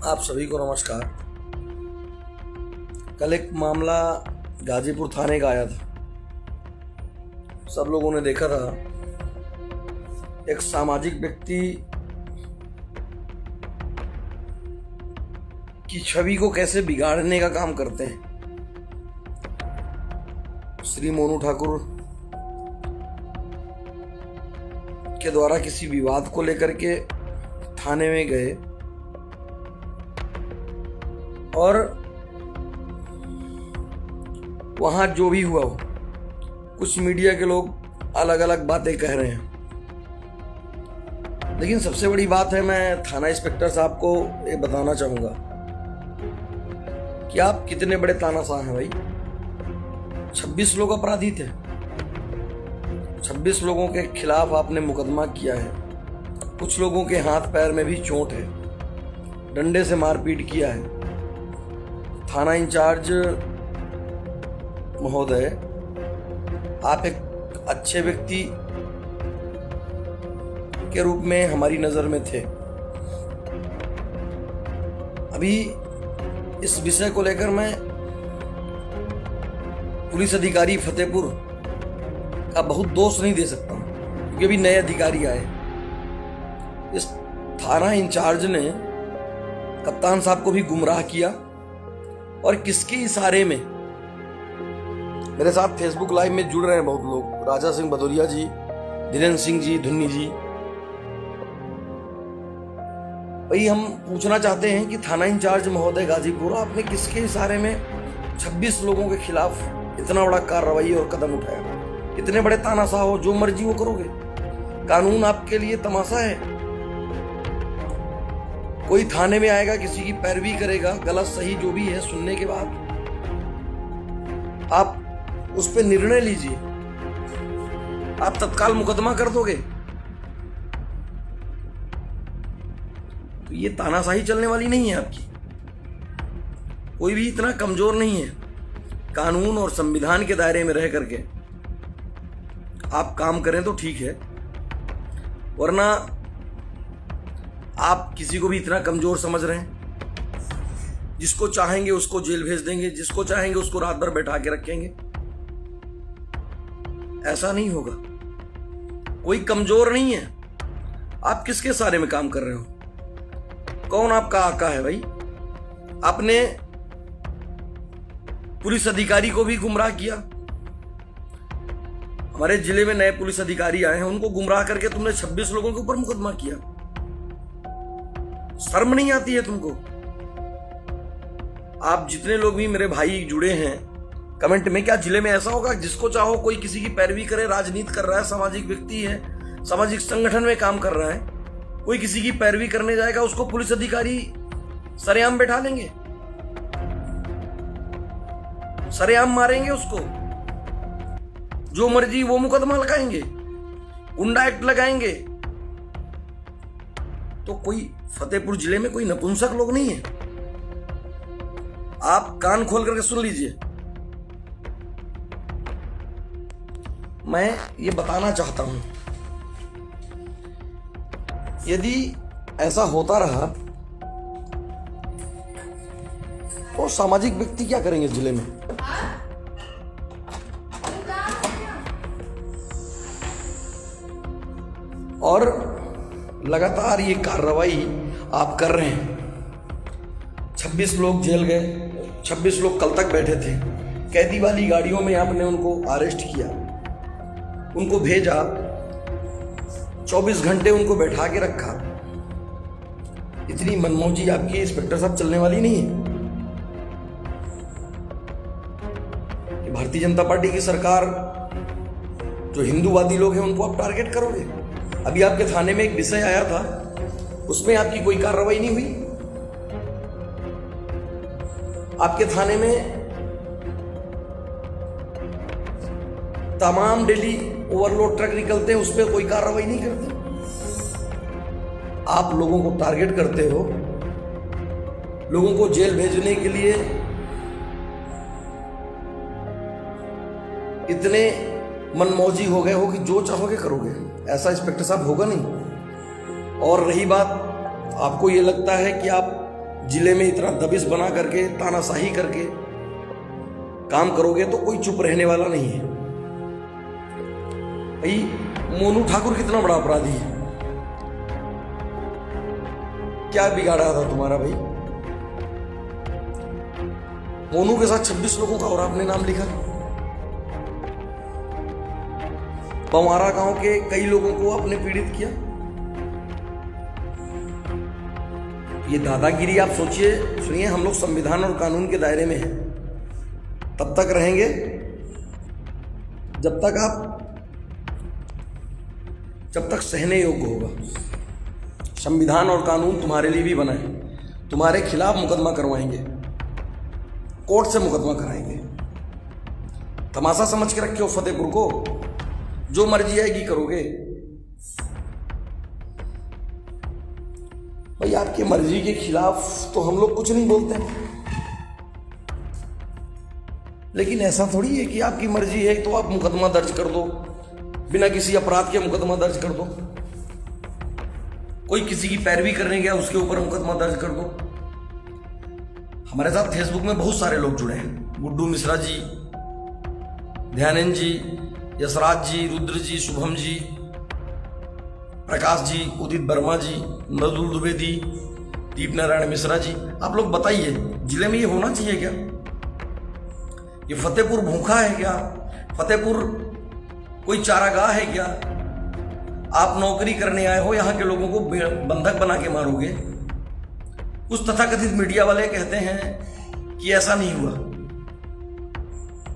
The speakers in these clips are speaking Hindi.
आप सभी को नमस्कार। कल एक मामला गाजीपुर थाने का आया था। सब लोगों ने देखा था, एक सामाजिक व्यक्ति की छवि को कैसे बिगाड़ने का काम करते हैं। श्री मोनू ठाकुर के द्वारा किसी विवाद को लेकर के थाने में गए और वहां जो भी हुआ हो, कुछ मीडिया के लोग अलग अलग बातें कह रहे हैं, लेकिन सबसे बड़ी बात है, मैं थाना इंस्पेक्टर साहब को ये बताना चाहूंगा कि आप कितने बड़े तानाशाह हैं भाई। 26 लोग अपराधी थे, 26 लोगों के खिलाफ आपने मुकदमा किया है। कुछ लोगों के हाथ पैर में भी चोट है, डंडे से मारपीट किया है। थाना इंचार्ज महोदय, आप एक अच्छे व्यक्ति के रूप में हमारी नजर में थे। अभी इस विषय को लेकर मैं पुलिस अधिकारी फतेहपुर का बहुत दोष नहीं दे सकता हूं, क्योंकि अभी नए अधिकारी आए। इस थाना इंचार्ज ने कप्तान साहब को भी गुमराह किया और किसके इशारे में। मेरे साथ फेसबुक लाइव में जुड़ रहे हैं बहुत लोग, राजा सिंह भदौरिया जी, धीरेन्द्र सिंह जी, धुन्नी जी। भाई हम पूछना चाहते हैं कि थाना इंचार्ज महोदय गाजीपुर, आपने किसके इशारे में 26 लोगों के खिलाफ इतना बड़ा कार्रवाई और कदम उठाया। इतने बड़े तानाशाह हो, जो मर्जी वो करोगे। कानून आपके लिए तमाशा है। कोई थाने में आएगा, किसी की पैरवी करेगा, गलत सही जो भी है, सुनने के बाद आप उस पर निर्णय लीजिए। आप तत्काल मुकदमा कर दोगे तो ये तानाशाही चलने वाली नहीं है आपकी। कोई भी इतना कमजोर नहीं है। कानून और संविधान के दायरे में रह करके आप काम करें तो ठीक है, वरना आप किसी को भी इतना कमजोर समझ रहे हैं। जिसको चाहेंगे उसको जेल भेज देंगे, जिसको चाहेंगे उसको रात भर बैठा के रखेंगे। ऐसा नहीं होगा। कोई कमजोर नहीं है। आप किसके सहारे में काम कर रहे हो? कौन आपका आका है भाई? आपने पुलिस अधिकारी को भी गुमराह किया। हमारे जिले में नए पुलिस अधिकारी आए हैं, उनको गुमराह करके तुमने 26 लोगों के ऊपर मुकदमा किया। शर्म नहीं आती है तुमको? आप जितने लोग भी मेरे भाई जुड़े हैं, कमेंट में, क्या जिले में ऐसा होगा जिसको चाहो कोई किसी की पैरवी करे, राजनीति कर रहा है, सामाजिक व्यक्ति है, सामाजिक संगठन में काम कर रहा है, कोई किसी की पैरवी करने जाएगा, उसको पुलिस अधिकारी सरेआम बैठा लेंगे, सरेआम मारेंगे उसको, जो मर्जी वो मुकदमा लगाएंगे, गुंडा एक्ट लगाएंगे। तो कोई फतेहपुर जिले में कोई नपुंसक लोग नहीं है। आप कान खोल करके सुन लीजिए। मैं ये बताना चाहता हूं, यदि ऐसा होता रहा तो सामाजिक व्यक्ति क्या करेंगे जिले में? और लगातार ये कार्रवाई आप कर रहे हैं। 26 लोग जेल गए, 26 लोग कल तक बैठे थे। कैदी वाली गाड़ियों में आपने उनको अरेस्ट किया, उनको भेजा, 24 घंटे उनको बैठा के रखा। इतनी मनमौजी आपकी इंस्पेक्टर साहब चलने वाली नहीं है। भारतीय जनता पार्टी की सरकार, जो हिंदूवादी लोग हैं, उनको आप टारगेट करोगे। अभी आपके थाने में एक विषय आया था, उसमें आपकी कोई कार्रवाई नहीं हुई। आपके थाने में तमाम डेली ओवरलोड ट्रक निकलते हैं, उस पर कोई कार्रवाई नहीं करते। आप लोगों को टारगेट करते हो, लोगों को जेल भेजने के लिए इतने मनमौजी हो गए हो कि जो चाहोगे करोगे। ऐसा इंस्पेक्टर साहब होगा नहीं। और रही बात, आपको ये लगता है कि आप जिले में इतना दबिश बना करके, तानाशाही करके काम करोगे तो कोई चुप रहने वाला नहीं है। भाई मोनू ठाकुर कितना बड़ा अपराधी है, क्या बिगाड़ा था तुम्हारा भाई? मोनू के साथ 26 लोगों का और आपने नाम लिखा। पवारा गांव के कई लोगों को आपने पीड़ित किया। ये दादागिरी आप सोचिए, सुनिए, हम लोग संविधान और कानून के दायरे में हैं, तब तक रहेंगे जब तक सहने योग्य होगा। संविधान और कानून तुम्हारे लिए भी बना है, तुम्हारे खिलाफ मुकदमा करवाएंगे, कोर्ट से मुकदमा कराएंगे। तमाशा समझ के रखे हो फतेहपुर को, जो मर्जी आएगी करोगे। भाई आपकी मर्जी के खिलाफ तो हम लोग कुछ नहीं बोलते, लेकिन ऐसा थोड़ी है कि आपकी मर्जी है तो आप मुकदमा दर्ज कर दो, बिना किसी अपराध के मुकदमा दर्ज कर दो। कोई किसी की पैरवी करने गया उसके ऊपर मुकदमा दर्ज कर दो। हमारे साथ फेसबुक में बहुत सारे लोग जुड़े हैं, गुड्डू मिश्रा जी, ध्यानंद जी, यशराज जी, रुद्र जी, शुभम जी, प्रकाश जी, उदित वर्मा जी, मृदुल द्विवेदी, दीप नारायण मिश्रा जी। आप लोग बताइए, जिले में ये होना चाहिए क्या? ये फतेहपुर भूखा है क्या? फतेहपुर कोई चारागाह है क्या? आप नौकरी करने आए हो, यहाँ के लोगों को बंधक बना के मारोगे। कुछ तथाकथित मीडिया वाले कहते हैं कि ऐसा नहीं हुआ।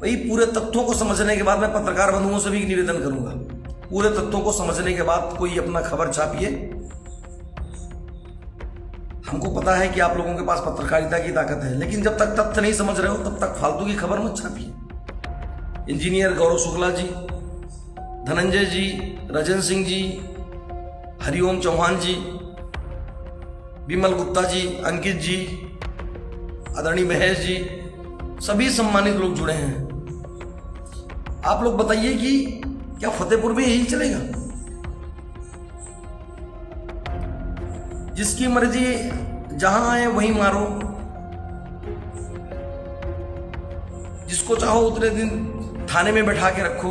भाई पूरे तथ्यों को समझने के बाद मैं पत्रकार बंधुओं से भी निवेदन करूंगा, पूरे तथ्यों को समझने के बाद कोई अपना खबर छापिए। हमको पता है कि आप लोगों के पास पत्रकारिता की ताकत है, लेकिन जब तक तथ्य नहीं समझ रहे हो तब तक फालतू की खबर मत छापिए। इंजीनियर गौरव शुक्ला जी, धनंजय जी, रजन सिंह जी, हरिओम चौहान जी, विमल गुप्ता जी, अंकित जी, आदरणीय महेश जी, सभी सम्मानित लोग जुड़े हैं। आप लोग बताइए कि क्या फतेहपुर में यही चलेगा? जिसकी मर्जी जहां आए वहीं मारो, जिसको चाहो उतने दिन थाने में बैठा के रखो,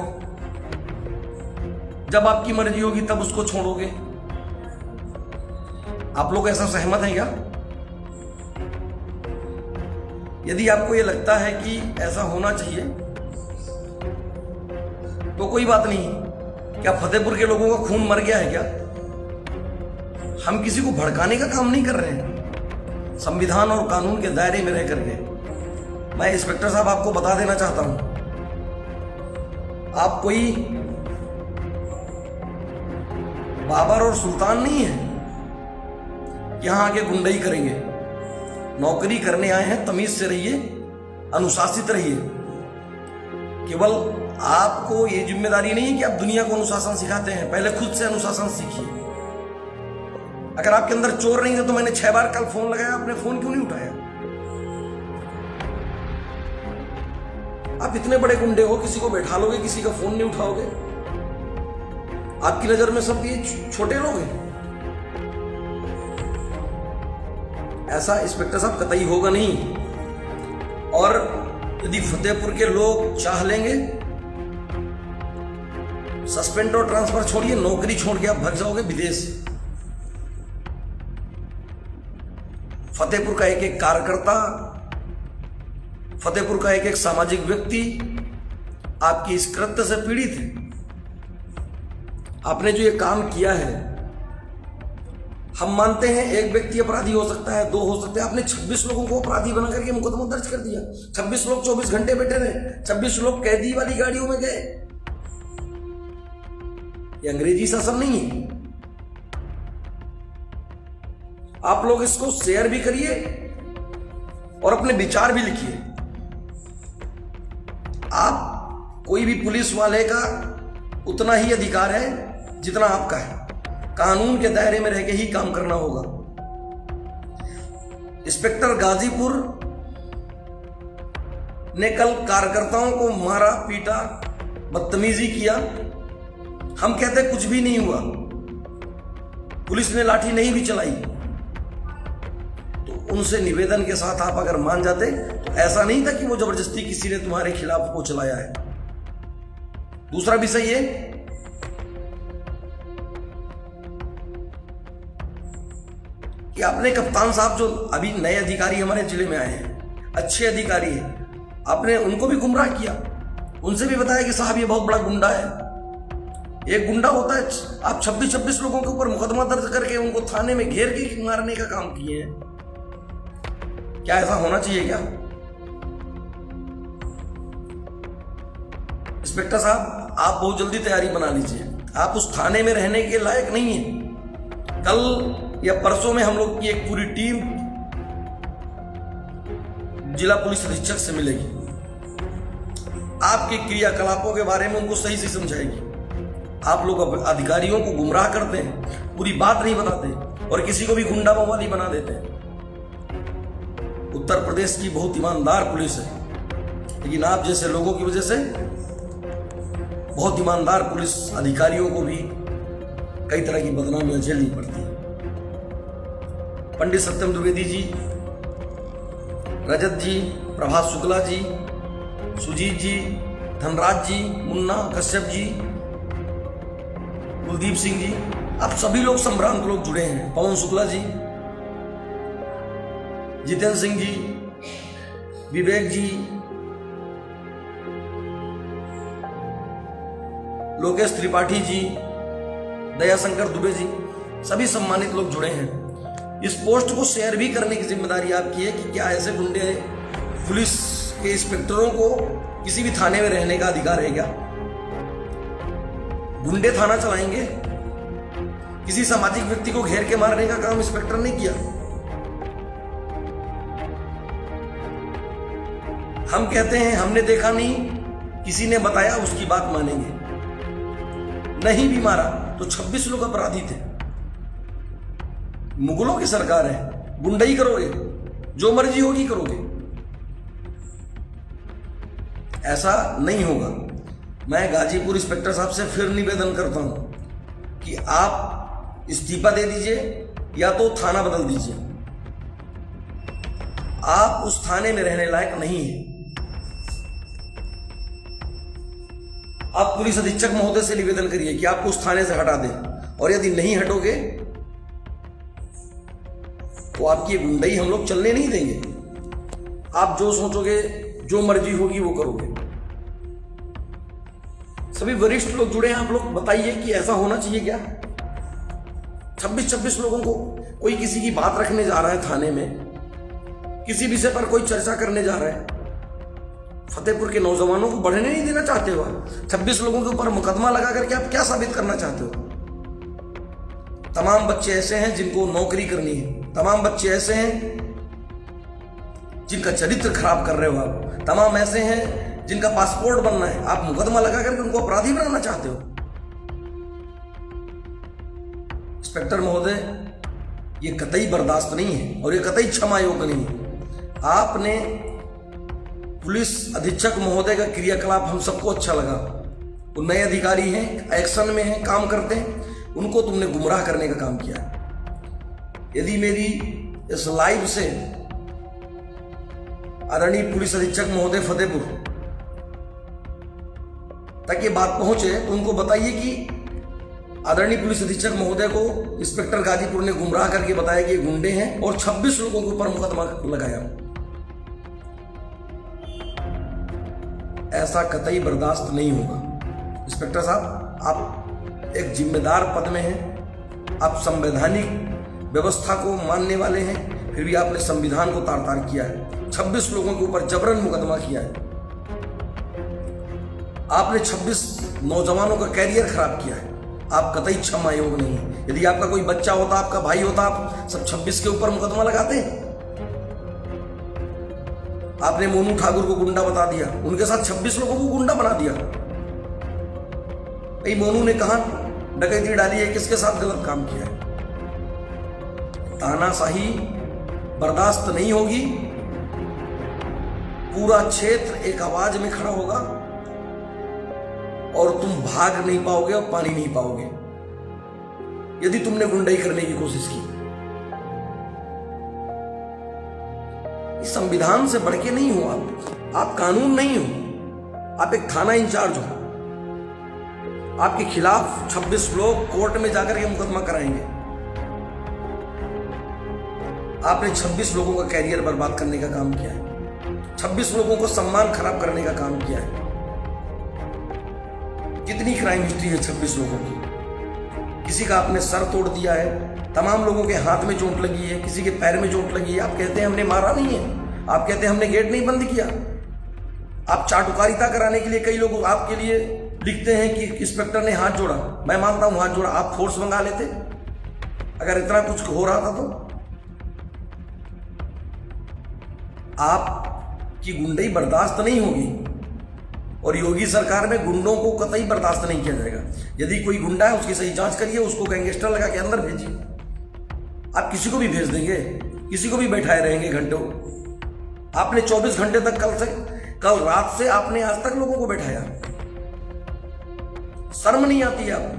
जब आपकी मर्जी होगी तब उसको छोड़ोगे। आप लोग ऐसा सहमत हैं क्या? यदि आपको यह लगता है कि ऐसा होना चाहिए तो कोई बात नहीं। क्या फतेहपुर के लोगों का खून मर गया है क्या? हम किसी को भड़काने का काम नहीं कर रहे हैं, संविधान और कानून के दायरे में रह करके। मैं इंस्पेक्टर साहब आपको बता देना चाहता हूं, आप कोई बाबर और सुल्तान नहीं है यहां आके गुंडई करेंगे। नौकरी करने आए हैं, तमीज से रहिए, अनुशासित रहिए। केवल आपको ये जिम्मेदारी नहीं है कि आप दुनिया को अनुशासन सिखाते हैं, पहले खुद से अनुशासन सीखिए। अगर आपके अंदर चोर नहीं है तो मैंने 6 बार कल फोन लगाया, आपने फोन क्यों नहीं उठाया? आप इतने बड़े गुंडे हो, किसी को बैठा लोगे, किसी का फोन नहीं उठाओगे? आपकी नजर में सब ये छोटे लोग हैं? ऐसा इंस्पेक्टर साहब कतई होगा नहीं। और यदि फतेहपुर के लोग चाह लेंगे, सस्पेंड और ट्रांसफर छोड़िए, नौकरी छोड़ के आप भाग जाओगे विदेश। फतेहपुर का एक एक कार्यकर्ता, फतेहपुर का एक एक सामाजिक व्यक्ति आपकी इस कृत्य से पीड़ित है। आपने जो ये काम किया है, हम मानते हैं एक व्यक्ति अपराधी हो सकता है, 2 हो सकते हैं, आपने 26 लोगों को अपराधी बना करके मुकदमा दर्ज कर दिया। 26 लोग 24 घंटे बैठे रहे, 26 लोग कैदी वाली गाड़ियों में गए। ये अंग्रेजी शासन नहीं है। आप लोग इसको शेयर भी करिए और अपने विचार भी लिखिए। आप कोई भी पुलिस वाले का उतना ही अधिकार है जितना आपका है। कानून के दायरे में रह के ही काम करना होगा। इंस्पेक्टर गाजीपुर ने कल कार्यकर्ताओं को मारा, पीटा, बदतमीजी किया। हम कहते कुछ भी नहीं हुआ, पुलिस ने लाठी नहीं भी चलाई, तो उनसे निवेदन के साथ आप अगर मान जाते तो ऐसा नहीं था कि वो जबरदस्ती किसी ने तुम्हारे खिलाफ वो चलाया है। दूसरा विषय ये कि आपने कप्तान साहब जो अभी नए अधिकारी हमारे जिले में आए हैं, अच्छे अधिकारी हैं, आपने उनको भी गुमराह किया, उनसे भी बताया कि साहब ये बहुत बड़ा गुंडा है। एक गुंडा होता है, आप 26-26 लोगों के ऊपर मुकदमा दर्ज करके उनको थाने में घेर के मारने का काम किए हैं। क्या ऐसा होना चाहिए क्या? इंस्पेक्टर साहब, आप बहुत जल्दी तैयारी बना लीजिए, आप उस थाने में रहने के लायक नहीं है। कल या परसों में हम लोग की एक पूरी टीम जिला पुलिस अधीक्षक से मिलेगी, आपके क्रियाकलापों के बारे में उनको सही से समझाएगी। आप लोग अधिकारियों को गुमराह करते हैं, पूरी बात नहीं बताते और किसी को भी गुंडा मवाली बना देते हैं। उत्तर प्रदेश की बहुत ईमानदार पुलिस है, लेकिन आप जैसे लोगों की वजह से बहुत ईमानदार पुलिस अधिकारियों को भी कई तरह की बदनामियां झेलनी पड़ती है। पंडित सत्यम द्विवेदी जी, रजत जी, प्रभात शुक्ला जी, सुजीत जी, धनराज जी, मुन्ना कश्यप जी, कुलदीप सिंह जी, आप सभी लोग संभ्रांत लोग जुड़े हैं। पवन शुक्ला जी, जितेंद्र सिंह जी, विवेक जी, लोकेश त्रिपाठी जी, दयाशंकर दुबे जी, सभी सम्मानित लोग जुड़े हैं। इस पोस्ट को शेयर भी करने की जिम्मेदारी आपकी है कि क्या ऐसे गुंडे पुलिस के इंस्पेक्टरों को किसी भी थाने में रहने का अधिकार है क्या? गुंडे थाना चलाएंगे? किसी सामाजिक व्यक्ति को घेर के मारने का काम इंस्पेक्टर ने किया। हम कहते हैं हमने देखा नहीं, किसी ने बताया उसकी बात मानेंगे। नहीं भी मारा तो 26 लोग अपराधी थे। मुगलों की सरकार है, गुंडाई करोगे, जो मर्जी होगी करोगे, ऐसा नहीं होगा। मैं गाजीपुर इंस्पेक्टर साहब से फिर निवेदन करता हूं कि आप इस्तीफा दे दीजिए या तो थाना बदल दीजिए। आप उस थाने में रहने लायक नहीं हैं। आप पुलिस अधीक्षक महोदय से निवेदन करिए कि आपको उस थाने से हटा दें, और यदि नहीं हटोगे तो आपकी ये गुंडाई हम लोग चलने नहीं देंगे। आप जो सोचोगे, जो मर्जी होगी वो करोगे। सभी वरिष्ठ लोग जुड़े हैं, आप लोग बताइए कि ऐसा होना चाहिए क्या? 26-26 लोगों को कोई किसी की बात रखने जा रहा है थाने में, किसी विषय पर कोई चर्चा करने जा रहा है। फतेहपुर के नौजवानों को बढ़ने नहीं देना चाहते हो? 26 लोगों के ऊपर मुकदमा लगा करके आप क्या साबित करना चाहते हो? तमाम बच्चे ऐसे हैं जिनको नौकरी करनी है, तमाम बच्चे ऐसे हैं जिनका चरित्र खराब कर रहे हो आप, तमाम ऐसे हैं जिनका पासपोर्ट बनना है, आप मुकदमा लगा करके उनको अपराधी बनाना चाहते हो। इंस्पेक्टर महोदय, ये कतई बर्दाश्त नहीं है और ये कतई क्षमा योग्य नहीं है। आपने पुलिस अधीक्षक महोदय का क्रियाकलाप हम सबको अच्छा लगा। वो नए अधिकारी हैं, एक्शन में हैं, काम करते हैं, उनको तुमने गुमराह करने का काम किया। यदि मेरी इस लाइव से आदरणीय पुलिस अधीक्षक महोदय फतेहपुर तक ये बात पहुंचे तो उनको बताइए कि आदरणीय पुलिस अधीक्षक महोदय को इंस्पेक्टर गाजीपुर ने गुमराह करके बताया कि ये गुंडे हैं और 26 लोगों के ऊपर मुकदमा लगाया। ऐसा कतई बर्दाश्त नहीं होगा। इंस्पेक्टर साहब, आप एक जिम्मेदार पद में हैं, आप संवैधानिक व्यवस्था को मानने वाले हैं, फिर भी आपने संविधान को तार तार किया है। 26 लोगों के ऊपर जबरन मुकदमा किया है। आपने 26 नौजवानों का कैरियर खराब किया है। आप कतई क्षमा योग्य नहीं है। यदि आपका कोई बच्चा होता, आपका भाई होता, आप सब 26 के ऊपर मुकदमा लगाते? आपने मोनू ठाकुर को गुंडा बता दिया, उनके साथ 26 लोगों को गुंडा बना दिया। भाई मोनू ने कहा डकैती डाली है, किसके साथ गलत काम किया है? तानाशाही बर्दाश्त नहीं होगी। पूरा क्षेत्र एक आवाज में खड़ा होगा और तुम भाग नहीं पाओगे और पानी नहीं पाओगे यदि तुमने गुंडाई करने की कोशिश की। इस संविधान से बढ़ के नहीं हो आप कानून नहीं हो, आप एक थाना इंचार्ज हो। आपके खिलाफ 26 लोग कोर्ट में जाकर के मुकदमा कराएंगे। आपने 26 लोगों का कैरियर बर्बाद करने का काम किया है, 26 लोगों को सम्मान खराब करने का काम किया है। कितनी क्राइम हिस्ट्री है 26 लोगों की। किसी का आपने सर तोड़ दिया है, तमाम लोगों के हाथ में चोट लगी है, किसी के पैर में चोट लगी है। आप कहते हैं हमने मारा नहीं है, आप कहते हैं हमने गेट नहीं बंद किया। आप चाटुकारिता कराने के लिए कई लोग आपके लिए लिखते हैं कि इंस्पेक्टर ने हाथ जोड़ा। मैं मानता हूं हाथ जोड़ा, आप फोर्स मंगा लेते अगर इतना कुछ हो रहा था तो। आपकी गुंडई बर्दाश्त नहीं होगी और योगी सरकार में गुंडों को कतई बर्दाश्त नहीं किया जाएगा। यदि कोई गुंडा है उसकी सही जांच करिए, उसको गैंगस्टर लगा के अंदर भेजिए। आप किसी को भी भेज देंगे, किसी को भी बैठाए रहेंगे घंटों। आपने 24 घंटे तक कल रात से आपने आज तक लोगों को बैठाया। शर्म नहीं आती है आपको?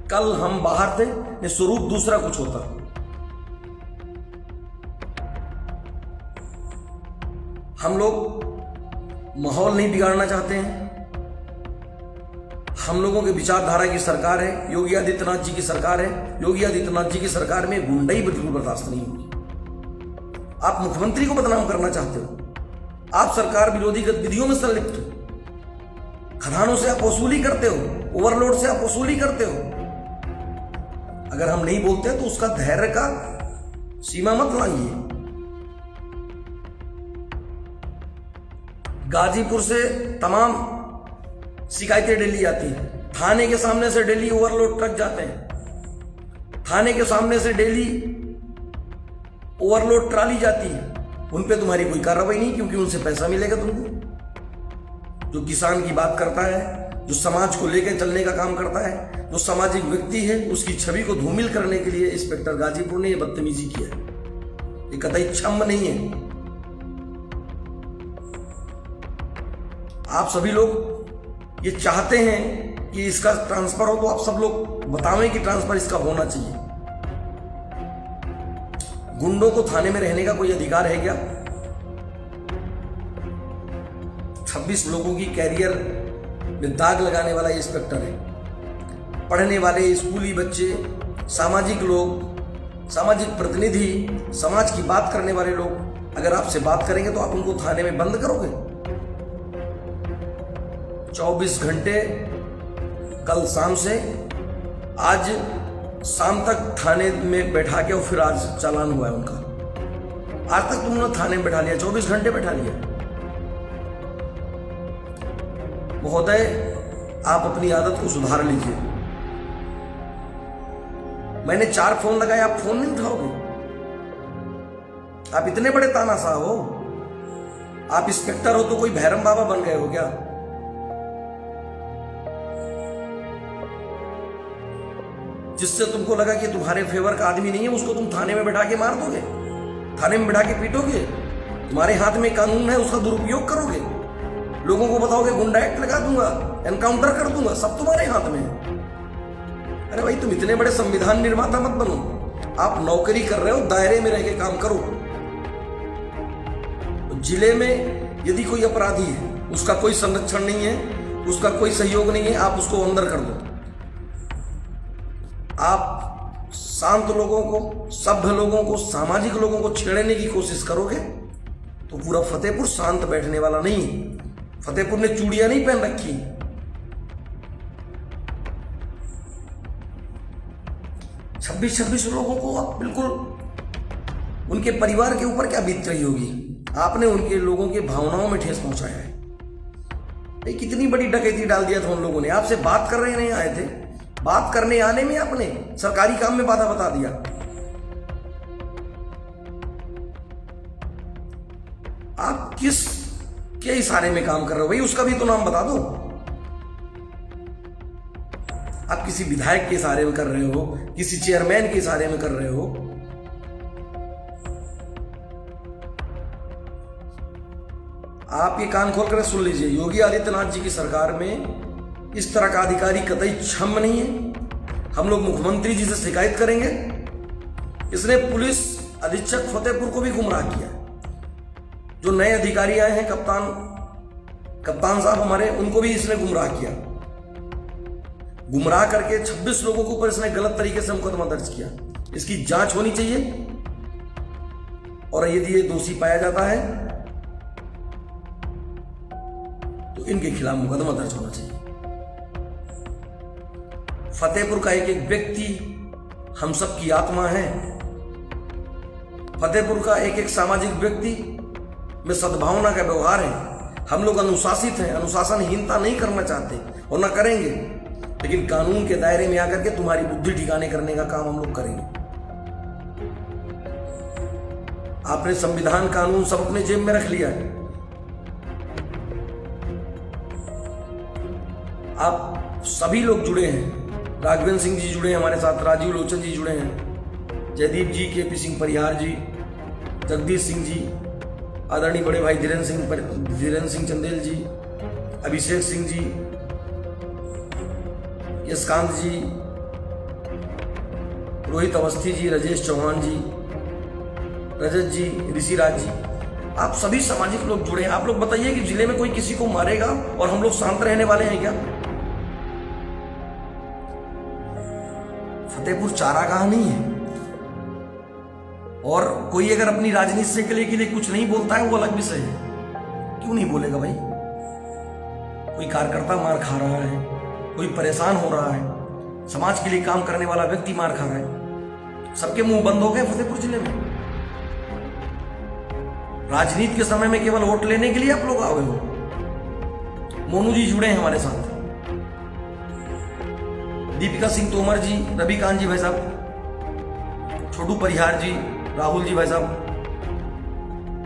कल हम बाहर थे, ये स्वरूप दूसरा कुछ होता। हम लोग माहौल नहीं बिगाड़ना चाहते हैं। हम लोगों की विचारधारा की सरकार है, योगी आदित्यनाथ जी की सरकार है। योगी आदित्यनाथ जी की सरकार में गुंडाई बिल्कुल बर्दाश्त नहीं होगी। आप मुख्यमंत्री को बदनाम करना चाहते हो, आप सरकार विरोधी गतिविधियों में संलिप्त हो, खदानों से आप वसूली करते हो, ओवरलोड से आप वसूली करते हो। अगर हम नहीं बोलते तो उसका धैर्य का सीमा मत लांघिए। गाजीपुर से तमाम शिकायतें डेली आती हैं, थाने के सामने से डेली ओवरलोड ट्रक जाते हैं, थाने के सामने से डेली ओवरलोड ट्राली जाती है। उन पे तुम्हारी कोई कार्रवाई नहीं, क्योंकि उनसे पैसा मिलेगा तुमको। जो किसान की बात करता है, जो समाज को लेकर चलने का काम करता है, जो सामाजिक व्यक्ति है, उसकी छवि को धूमिल करने के लिए इंस्पेक्टर गाजीपुर ने यह बदतमीजी किया है। ये कतई क्षम्य नहीं है। आप सभी लोग ये चाहते हैं कि इसका ट्रांसफर हो, तो आप सब लोग बतावें कि ट्रांसफर इसका होना चाहिए। गुंडों को थाने में रहने का कोई अधिकार है क्या? 26 लोगों की कैरियर में दाग लगाने वाला ये इंस्पेक्टर है। पढ़ने वाले स्कूली बच्चे, सामाजिक लोग, सामाजिक प्रतिनिधि, समाज की बात करने वाले लोग अगर आपसे बात करेंगे तो आप उनको थाने में बंद करोगे? 24 घंटे कल शाम से आज शाम तक थाने में बैठा के और फिर आज चालान हुआ है उनका। आज तक तुमने थाने में बैठा लिया, 24 घंटे बैठा लिया। महोदय, आप अपनी आदत को सुधार लीजिए। मैंने 4 फोन लगाए, आप फोन नहीं उठाओगे। आप इतने बड़े तानाशाह हो? आप इंस्पेक्टर हो तो कोई भैरम बाबा बन गए हो क्या? जिससे तुमको लगा कि तुम्हारे फेवर का आदमी नहीं है, उसको तुम थाने में बैठा के मार दोगे, थाने में बैठा के पीटोगे, तुम्हारे हाथ में कानून है उसका दुरुपयोग करोगे, लोगों को बताओगे गुंडा एक्ट लगा दूंगा, एनकाउंटर कर दूंगा, सब तुम्हारे हाथ में है। अरे भाई, तुम इतने बड़े संविधान निर्माता मत बनो। आप नौकरी कर रहे हो, दायरे में रह के काम करो। जिले में यदि कोई अपराधी है, उसका कोई संरक्षण नहीं है, उसका कोई सहयोग नहीं है, आप उसको अंदर कर दो। आप शांत लोगों को, सभ्य लोगों को, सामाजिक लोगों को छेड़ने की कोशिश करोगे तो पूरा फतेहपुर शांत बैठने वाला नहीं। फतेहपुर ने चूड़ियां नहीं पहन रखी। 26 लोगों को आप बिल्कुल, उनके परिवार के ऊपर क्या बीत रही होगी? आपने उनके लोगों के भावनाओं में ठेस पहुंचाया है। कितनी बड़ी डकैती डाल दिया था उन लोगों ने। आपसे बात कर रहे नहीं आए थे, बात करने आने में आपने सरकारी काम में बाधा बता दिया। आप किस के इशारे में काम कर रहे हो भाई? उसका भी तो नाम बता दो। आप किसी विधायक के इशारे में कर रहे हो, किसी चेयरमैन के इशारे में कर रहे हो। आप ये कान खोल कर सुन लीजिए, योगी आदित्यनाथ जी की सरकार में इस तरह का अधिकारी कतई क्षम्य नहीं है। हम लोग मुख्यमंत्री जी से शिकायत करेंगे। इसने पुलिस अधीक्षक फतेहपुर को भी गुमराह किया। जो नए अधिकारी आए हैं कप्तान साहब हमारे, उनको भी इसने गुमराह किया। गुमराह करके 26 लोगों के ऊपर इसने गलत तरीके से मुकदमा दर्ज किया। इसकी जांच होनी चाहिए और यदि ये दोषी पाया जाता है तो इनके खिलाफ मुकदमा दर्ज होना चाहिए। फतेहपुर का एक एक व्यक्ति हम सब की आत्मा है। फतेहपुर का एक एक सामाजिक व्यक्ति में सद्भावना का व्यवहार है। हम लोग अनुशासित हैं, अनुशासनहीनता नहीं करना चाहते और ना करेंगे, लेकिन कानून के दायरे में आकर के तुम्हारी बुद्धि ठिकाने करने का काम हम लोग करेंगे। आपने संविधान कानून सब अपने जेब में रख लिया है। आप सभी लोग जुड़े हैं, राघवेंद्र सिंह जी जुड़े हैं हमारे साथ, राजीव लोचन जी जुड़े हैं, जयदीप जी, केपी सिंह परिहार जी, जगदीश सिंह जी, आदरणीय बड़े भाई धीरेन्द्र सिंह चंदेल जी, अभिषेक सिंह जी, यशकांत जी, रोहित अवस्थी जी, राजेश चौहान जी, रजत जी, ऋषिराज जी, आप सभी सामाजिक लोग जुड़े हैं। आप लोग बताइए कि जिले में कोई किसी को मारेगा और हम लोग शांत रहने वाले हैं क्या? फतेहपुर चारागाह नहीं है। और कोई अगर अपनी राजनीति से के लिए कुछ नहीं बोलता है वो अलग विषय है। क्यों नहीं बोलेगा भाई? कोई कार्यकर्ता मार खा रहा है, कोई परेशान हो रहा है, समाज के लिए काम करने वाला व्यक्ति मार खा रहा है, सबके मुंह बंद हो गए फतेहपुर जिले में। राजनीति के समय में केवल वोट लेने के लिए आप लोग आए हो। मोनू जी जुड़े हैं हमारे साथ, दीपिका सिंह तोमर जी, रविकांत जी भाई साहब, छोटू परिहार जी, राहुल जी भाई साहब,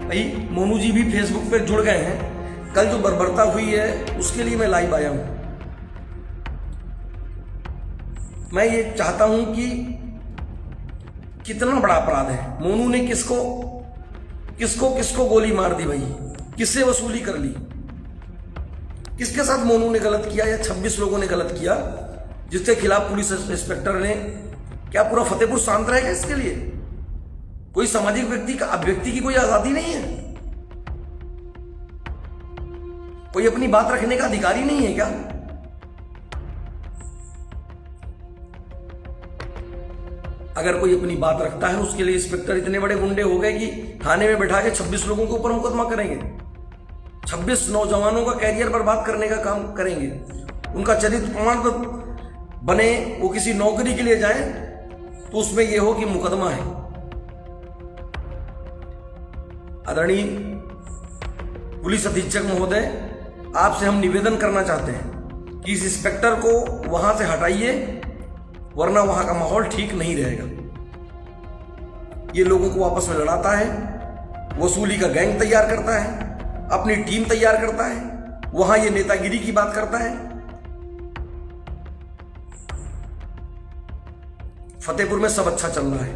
भाई मोनू जी भी फेसबुक पे जुड़ गए हैं। कल जो बर्बरता हुई है उसके लिए मैं लाइव आया हूं। मैं ये चाहता हूं कि कितना बड़ा अपराध है। मोनू ने किसको गोली मार दी भाई? किससे वसूली कर ली? किसके साथ मोनू ने गलत किया या 26 लोगों ने गलत किया जिसके खिलाफ पुलिस इंस्पेक्टर ने? क्या पूरा फतेहपुर शांत रहेगा इसके लिए? कोई सामाजिक व्यक्ति की कोई आजादी नहीं है? कोई अपनी बात रखने का अधिकारी नहीं है क्या? अगर कोई अपनी बात रखता है उसके लिए इंस्पेक्टर इतने बड़े गुंडे हो गए कि थाने में बैठा के 26 लोगों के ऊपर मुकदमा करेंगे, 26 नौजवानों का कैरियर बर्बाद करने का काम करेंगे, उनका चरित्र प्रमाण बने, वो किसी नौकरी के लिए जाए तो उसमें यह हो कि मुकदमा है। आदरणीय पुलिस अधीक्षक महोदय, आपसे हम निवेदन करना चाहते हैं कि इस इंस्पेक्टर को वहां से हटाइए, वरना वहां का माहौल ठीक नहीं रहेगा। ये लोगों को आपस में लड़ाता है, वसूली का गैंग तैयार करता है, अपनी टीम तैयार करता है, वहां ये नेतागिरी की बात करता है। फतेहपुर में सब अच्छा चल रहा है,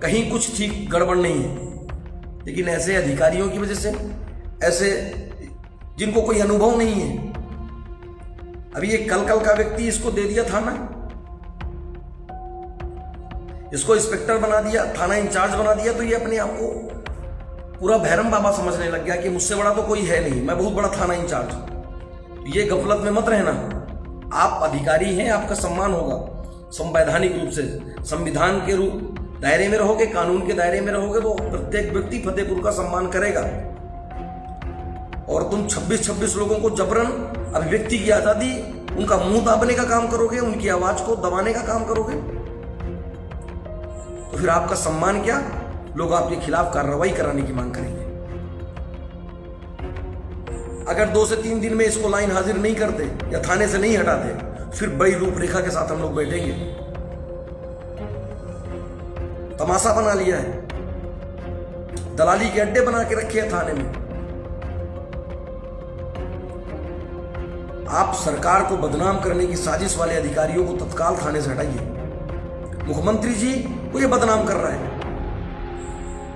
कहीं कुछ ठीक गड़बड़ नहीं है, लेकिन ऐसे अधिकारियों की वजह से, ऐसे जिनको कोई अनुभव नहीं है, अभी ये कल का व्यक्ति इसको दे दिया थाना, इसको इंस्पेक्टर बना दिया, थाना इंचार्ज बना दिया, तो ये अपने आप को पूरा भैरम बाबा समझने लग गया कि मुझसे बड़ा तो कोई है नहीं, मैं बहुत बड़ा थाना इंचार्ज। तो ये गफलत में मत रहना। आप अधिकारी हैं, आपका सम्मान होगा संवैधानिक रूप से। संविधान के रूप दायरे में रहोगे, कानून के दायरे में रहोगे तो प्रत्येक व्यक्ति फतेहपुर का सम्मान करेगा। और तुम 26 लोगों को जबरन अभिव्यक्ति की आजादी, उनका मुंह दाबने का काम करोगे, उनकी आवाज को दबाने का काम करोगे, तो फिर आपका सम्मान क्या? लोग आपके खिलाफ कार्रवाई कराने की मांग करेंगे। अगर 2 से 3 दिन में इसको लाइन हाजिर नहीं करते या थाने से नहीं हटाते, फिर बड़ी रूपरेखा के साथ हम लोग बैठेंगे। तमाशा बना लिया है, दलाली के अड्डे बना के रखे हैं थाने में। आप सरकार को बदनाम करने की साजिश वाले अधिकारियों को तत्काल थाने से हटाइए। मुख्यमंत्री जी को यह बदनाम कर रहा है।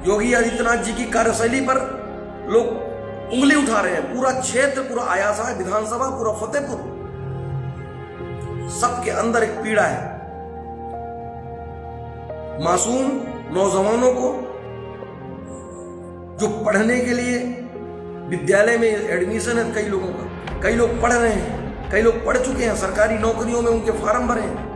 योगी आदित्यनाथ जी की कार्यशैली पर लोग उंगली उठा रहे हैं। पूरा क्षेत्र, पूरा आयासा है, विधानसभा, पूरा फतेहपुर, सबके अंदर एक पीड़ा है। मासूम नौजवानों को जो पढ़ने के लिए विद्यालय में एडमिशन है कई लोगों का, कई लोग पढ़ रहे हैं, कई लोग पढ़ चुके हैं, सरकारी नौकरियों में उनके फॉर्म भरे हैं।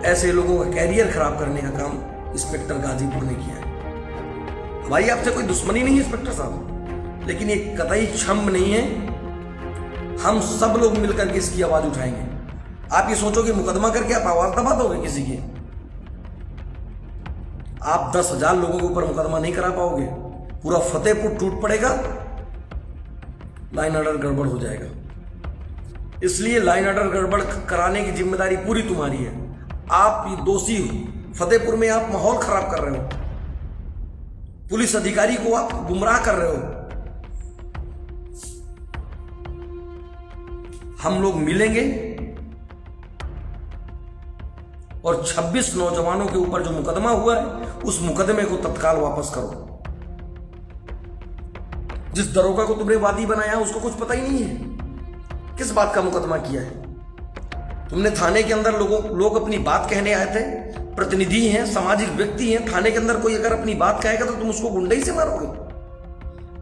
ऐसे लोगों का कैरियर खराब करने का काम इंस्पेक्टर गाजीपुर ने किया है। हमारी आपसे कोई दुश्मनी नहीं है इंस्पेक्टर साहब, लेकिन ये कतई क्षम नहीं है। हम सब लोग मिलकर के इसकी आवाज उठाएंगे। आप ये सोचोगे मुकदमा करके आप आवाज दबा दोगे किसी की? आप 10,000 लोगों के ऊपर मुकदमा नहीं करा पाओगे। पूरा फतेहपुर टूट पड़ेगा, लाइन ऑर्डर गड़बड़ हो जाएगा। इसलिए लाइन ऑर्डर गड़बड़ कराने की जिम्मेदारी पूरी तुम्हारी है। आप ये दोषी हो। फतेहपुर में आप माहौल खराब कर रहे हो, पुलिस अधिकारी को आप गुमराह कर रहे हो। हम लोग मिलेंगे और 26 नौजवानों के ऊपर जो मुकदमा हुआ है उस मुकदमे को तत्काल वापस करो। जिस दरोगा को तुमने वादी बनाया उसको कुछ पता ही नहीं है किस बात का मुकदमा किया है। तुमने थाने के अंदर लोग अपनी बात कहने आए थे, प्रतिनिधि हैं, सामाजिक व्यक्ति हैं। थाने के अंदर कोई अगर अपनी बात कहेगा तो तुम उसको गुंडई से मारोगे?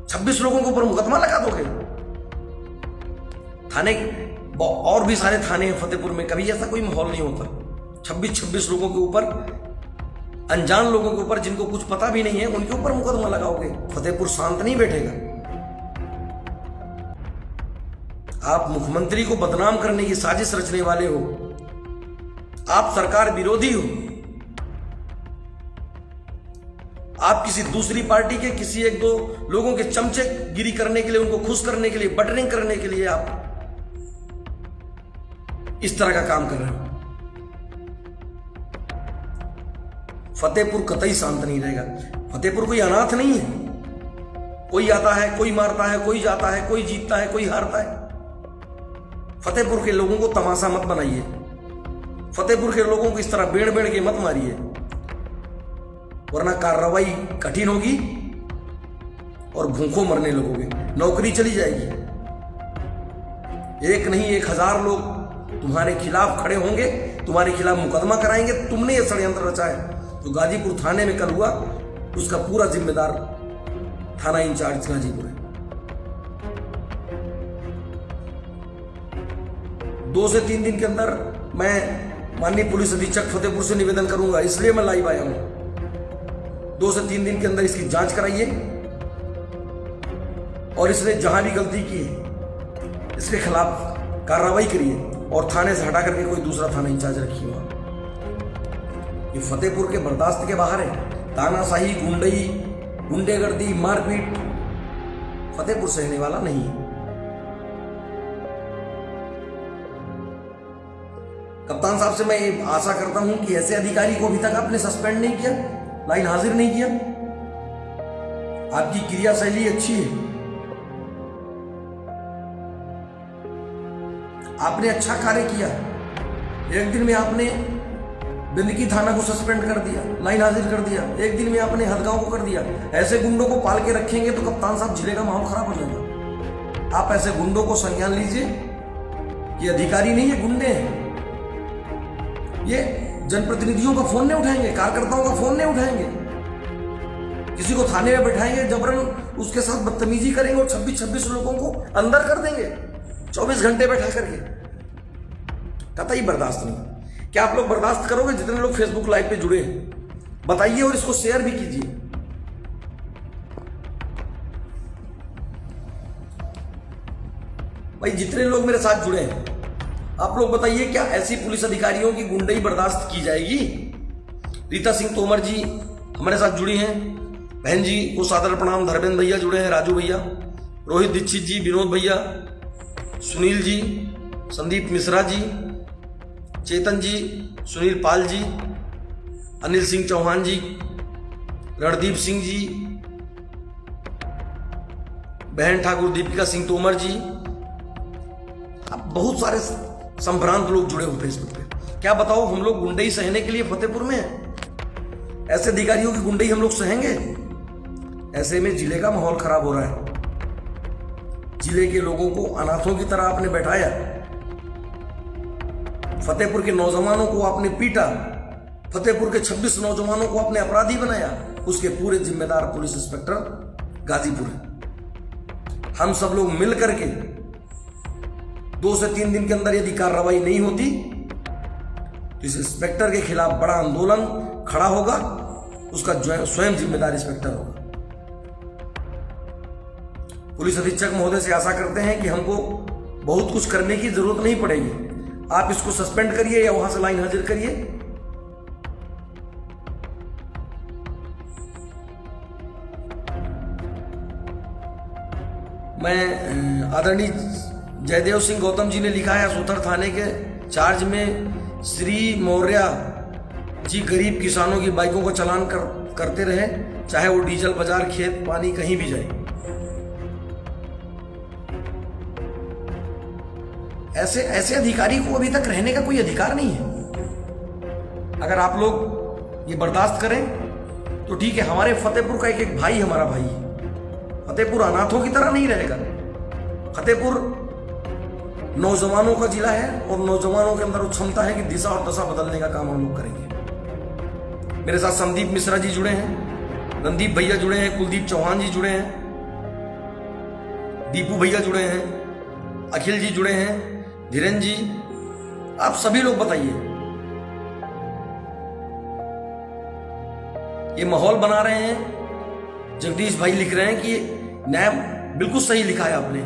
26 लोगों के ऊपर मुकदमा लगा दोगे? थाने और भी सारे थाने हैं फतेहपुर में, कभी ऐसा कोई माहौल नहीं होता। 26 लोगों के ऊपर, अनजान लोगों के ऊपर जिनको कुछ पता भी नहीं है उनके ऊपर मुकदमा लगाओगे? फतेहपुर शांत नहीं बैठेगा। आप मुख्यमंत्री को बदनाम करने की साजिश रचने वाले हो। आप सरकार विरोधी हो। आप किसी दूसरी पार्टी के किसी एक दो लोगों के चमचे गिरी करने के लिए, उनको खुश करने के लिए, बटरिंग करने के लिए आप इस तरह का काम कर रहे हो। फतेहपुर कतई शांत नहीं रहेगा। फतेहपुर कोई अनाथ नहीं है। कोई आता है, कोई मारता है, कोई जाता है, कोई जीतता है, कोई हारता है। फतेहपुर के लोगों को तमाशा मत बनाइए। फतेहपुर के लोगों को इस तरह बेड़ बेड़ के मत मारिए, वरना कार्रवाई कठिन होगी और भूखों मरने लगोगे, नौकरी चली जाएगी। एक नहीं 1,000 लोग तुम्हारे खिलाफ खड़े होंगे, तुम्हारे खिलाफ मुकदमा कराएंगे। तुमने ये षड्यंत्र रचा है। जो गाजीपुर थाने में कल हुआ उसका पूरा जिम्मेदार थाना इंचार्ज गाजीपुर है। 2 से 3 दिन के अंदर मैं माननीय पुलिस अधीक्षक फतेहपुर से निवेदन करूंगा, इसलिए मैं लाइव आया हूं। 2 से 3 दिन के अंदर इसकी जांच कराइए और इसने जहां भी गलती की है इसके खिलाफ कार्रवाई करिए और थाने से हटा करके कोई दूसरा थाना इंचार्ज रखिए। ये फतेहपुर के बर्दाश्त के बाहर है। तानाशाही, गुंडई, गुंडेगर्दी, मारपीट फतेहपुर सहने वाला नहीं है। कप्तान साहब से मैं ये आशा करता हूं कि ऐसे अधिकारी को अभी तक आपने सस्पेंड नहीं किया, लाइन हाजिर नहीं किया। आपकी क्रियाशैली अच्छी है, आपने अच्छा कार्य किया। एक दिन में आपने बिंदकी थाना को सस्पेंड कर दिया, लाइन हाजिर कर दिया। एक दिन में आपने हदगांव को कर दिया। ऐसे गुंडों को पाल के रखेंगे तो कप्तान साहब जिले का माहौल खराब हो जाएगा। आप ऐसे गुंडों को संज्ञान लीजिए। ये अधिकारी नहीं है, गुंडे हैं। ये जनप्रतिनिधियों का फोन नहीं उठाएंगे, कार्यकर्ताओं का फोन नहीं उठाएंगे, किसी को थाने में बैठाएंगे, जबरन उसके साथ बदतमीजी करेंगे और 26 लोगों को अंदर कर देंगे 24 घंटे बैठा करके। कतई बर्दाश्त नहीं। क्या आप लोग बर्दाश्त करोगे? जितने लोग फेसबुक लाइव पे जुड़े हैं बताइए और इसको शेयर भी कीजिए। भाई जितने लोग मेरे साथ जुड़े हैं आप लोग बताइए, क्या ऐसी पुलिस अधिकारियों की गुंडई बर्दाश्त की जाएगी? रीता सिंह तोमर जी हमारे साथ जुड़ी हैं, बहन जी को सादर प्रणाम। धर्मेंद्र भैया जुड़े हैं, राजू भैया, रोहित दीक्षित जी, विनोद भैया, सुनील जी, संदीप मिश्रा जी, चेतन जी, सुनील पाल जी, अनिल सिंह चौहान जी, रणदीप सिंह जी, बहन ठाकुर दीपिका सिंह तोमर जी। अब बहुत सारे संभ्रांत लोग जुड़े हो फेसबुक पे। क्या बताओ, हम लोग गुंडई सहने के लिए फतेहपुर में हैं? ऐसे अधिकारियों की गुंडई हम लोग सहेंगे? ऐसे में जिले का माहौल खराब हो रहा है। जिले के लोगों को अनाथों की तरह आपने बैठाया। फतेहपुर के नौजवानों को आपने पीटा, फतेहपुर के 26 नौजवानों को आपने अपराधी बनाया, उसके पूरे जिम्मेदार पुलिस इंस्पेक्टर गाजीपुर है। हम सब लोग मिल करके 2 से 3 दिन के अंदर यदि कार्रवाई नहीं होती तो इस इंस्पेक्टर के खिलाफ बड़ा आंदोलन खड़ा होगा, उसका स्वयं जिम्मेदार इंस्पेक्टर होगा। पुलिस अधीक्षक महोदय से आशा करते हैं कि हमको बहुत कुछ करने की जरूरत नहीं पड़ेगी, आप इसको सस्पेंड करिए या वहां से लाइन हाजिर करिए। मैं आदरणीय जयदेव सिंह गौतम जी ने लिखा है, सोथर थाने के चार्ज में श्री मौर्य जी गरीब किसानों की बाइकों को चालान करते रहे, चाहे वो डीजल, बाजार, खेत, पानी कहीं भी जाए। ऐसे अधिकारी को अभी तक रहने का कोई अधिकार नहीं है। अगर आप लोग ये बर्दाश्त करें तो ठीक है। हमारे फतेहपुर का एक भाई हमारा भाई है। फतेहपुर अनाथों की तरह नहीं रहेगा। फतेहपुर नौजवानों का जिला है और नौजवानों के अंदर क्षमता है कि दिशा और दशा बदलने का काम हम लोग करेंगे। मेरे साथ संदीप मिश्रा जी जुड़े हैं, रणदीप भैया जुड़े हैं, कुलदीप चौहान जी जुड़े हैं, दीपू भैया जुड़े हैं, अखिल जी जुड़े हैं, धीरेन्द्र जी, आप सभी लोग बताइए, ये माहौल बना रहे हैं। जगदीश भाई लिख रहे हैं कि न्याय बिल्कुल सही लिखा है आपने।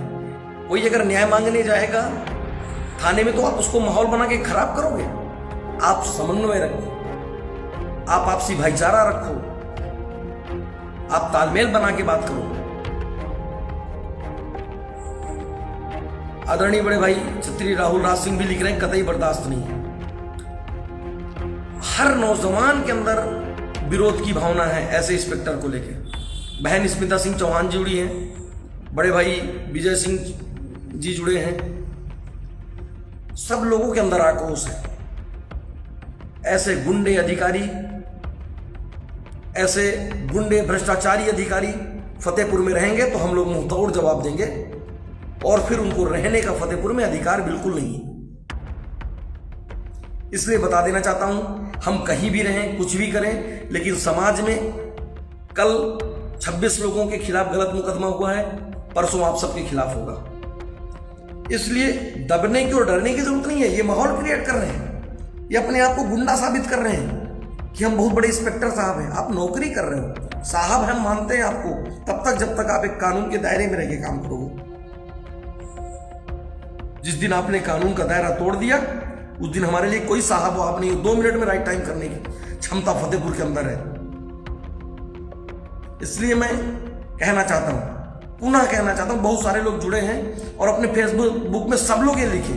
कोई अगर न्याय मांगने जाएगा थाने में तो आप उसको माहौल बना के खराब करोगे। आप समन्वय रखो, आप आपसी भाईचारा रखो, आप तालमेल बना के बात करो। आदरणीय बड़े भाई छत्री राहुल राज सिंह भी लिख रहे हैं, कतई बर्दाश्त नहीं है। हर नौजवान के अंदर विरोध की भावना है ऐसे इंस्पेक्टर को लेकर। बहन स्मिता सिंह चौहान जी जुड़ी हैं, बड़े भाई विजय सिंह जी जुड़े हैं। सब लोगों के अंदर आक्रोश है। ऐसे गुंडे अधिकारी, ऐसे गुंडे भ्रष्टाचारी अधिकारी फतेहपुर में रहेंगे तो हम लोग मुंहतोड़ जवाब देंगे और फिर उनको रहने का फतेहपुर में अधिकार बिल्कुल नहीं है। इसलिए बता देना चाहता हूं, हम कहीं भी रहें, कुछ भी करें, लेकिन समाज में कल 26 लोगों के खिलाफ गलत मुकदमा हुआ है, परसों आप सबके खिलाफ होगा। इसलिए दबने की और डरने की जरूरत नहीं है। ये माहौल क्रिएट कर रहे हैं, ये अपने आप को गुंडा साबित कर रहे हैं कि हम बहुत बड़े इंस्पेक्टर साहब हैं। आप नौकरी कर रहे हो, साहब हम मानते हैं आपको तब तक जब तक आप एक कानून के दायरे में रह के काम करोगे। जिस दिन आपने कानून का दायरा तोड़ दिया उस दिन हमारे लिए कोई साहब आप नहीं। 2 मिनट में राइट टाइम करने की क्षमता फतेहपुर के अंदर है। इसलिए मैं कहना चाहता हूं, पुनः कहना चाहता हूं, बहुत सारे लोग जुड़े हैं और अपने फेसबुक में सब लोग ये लिखे,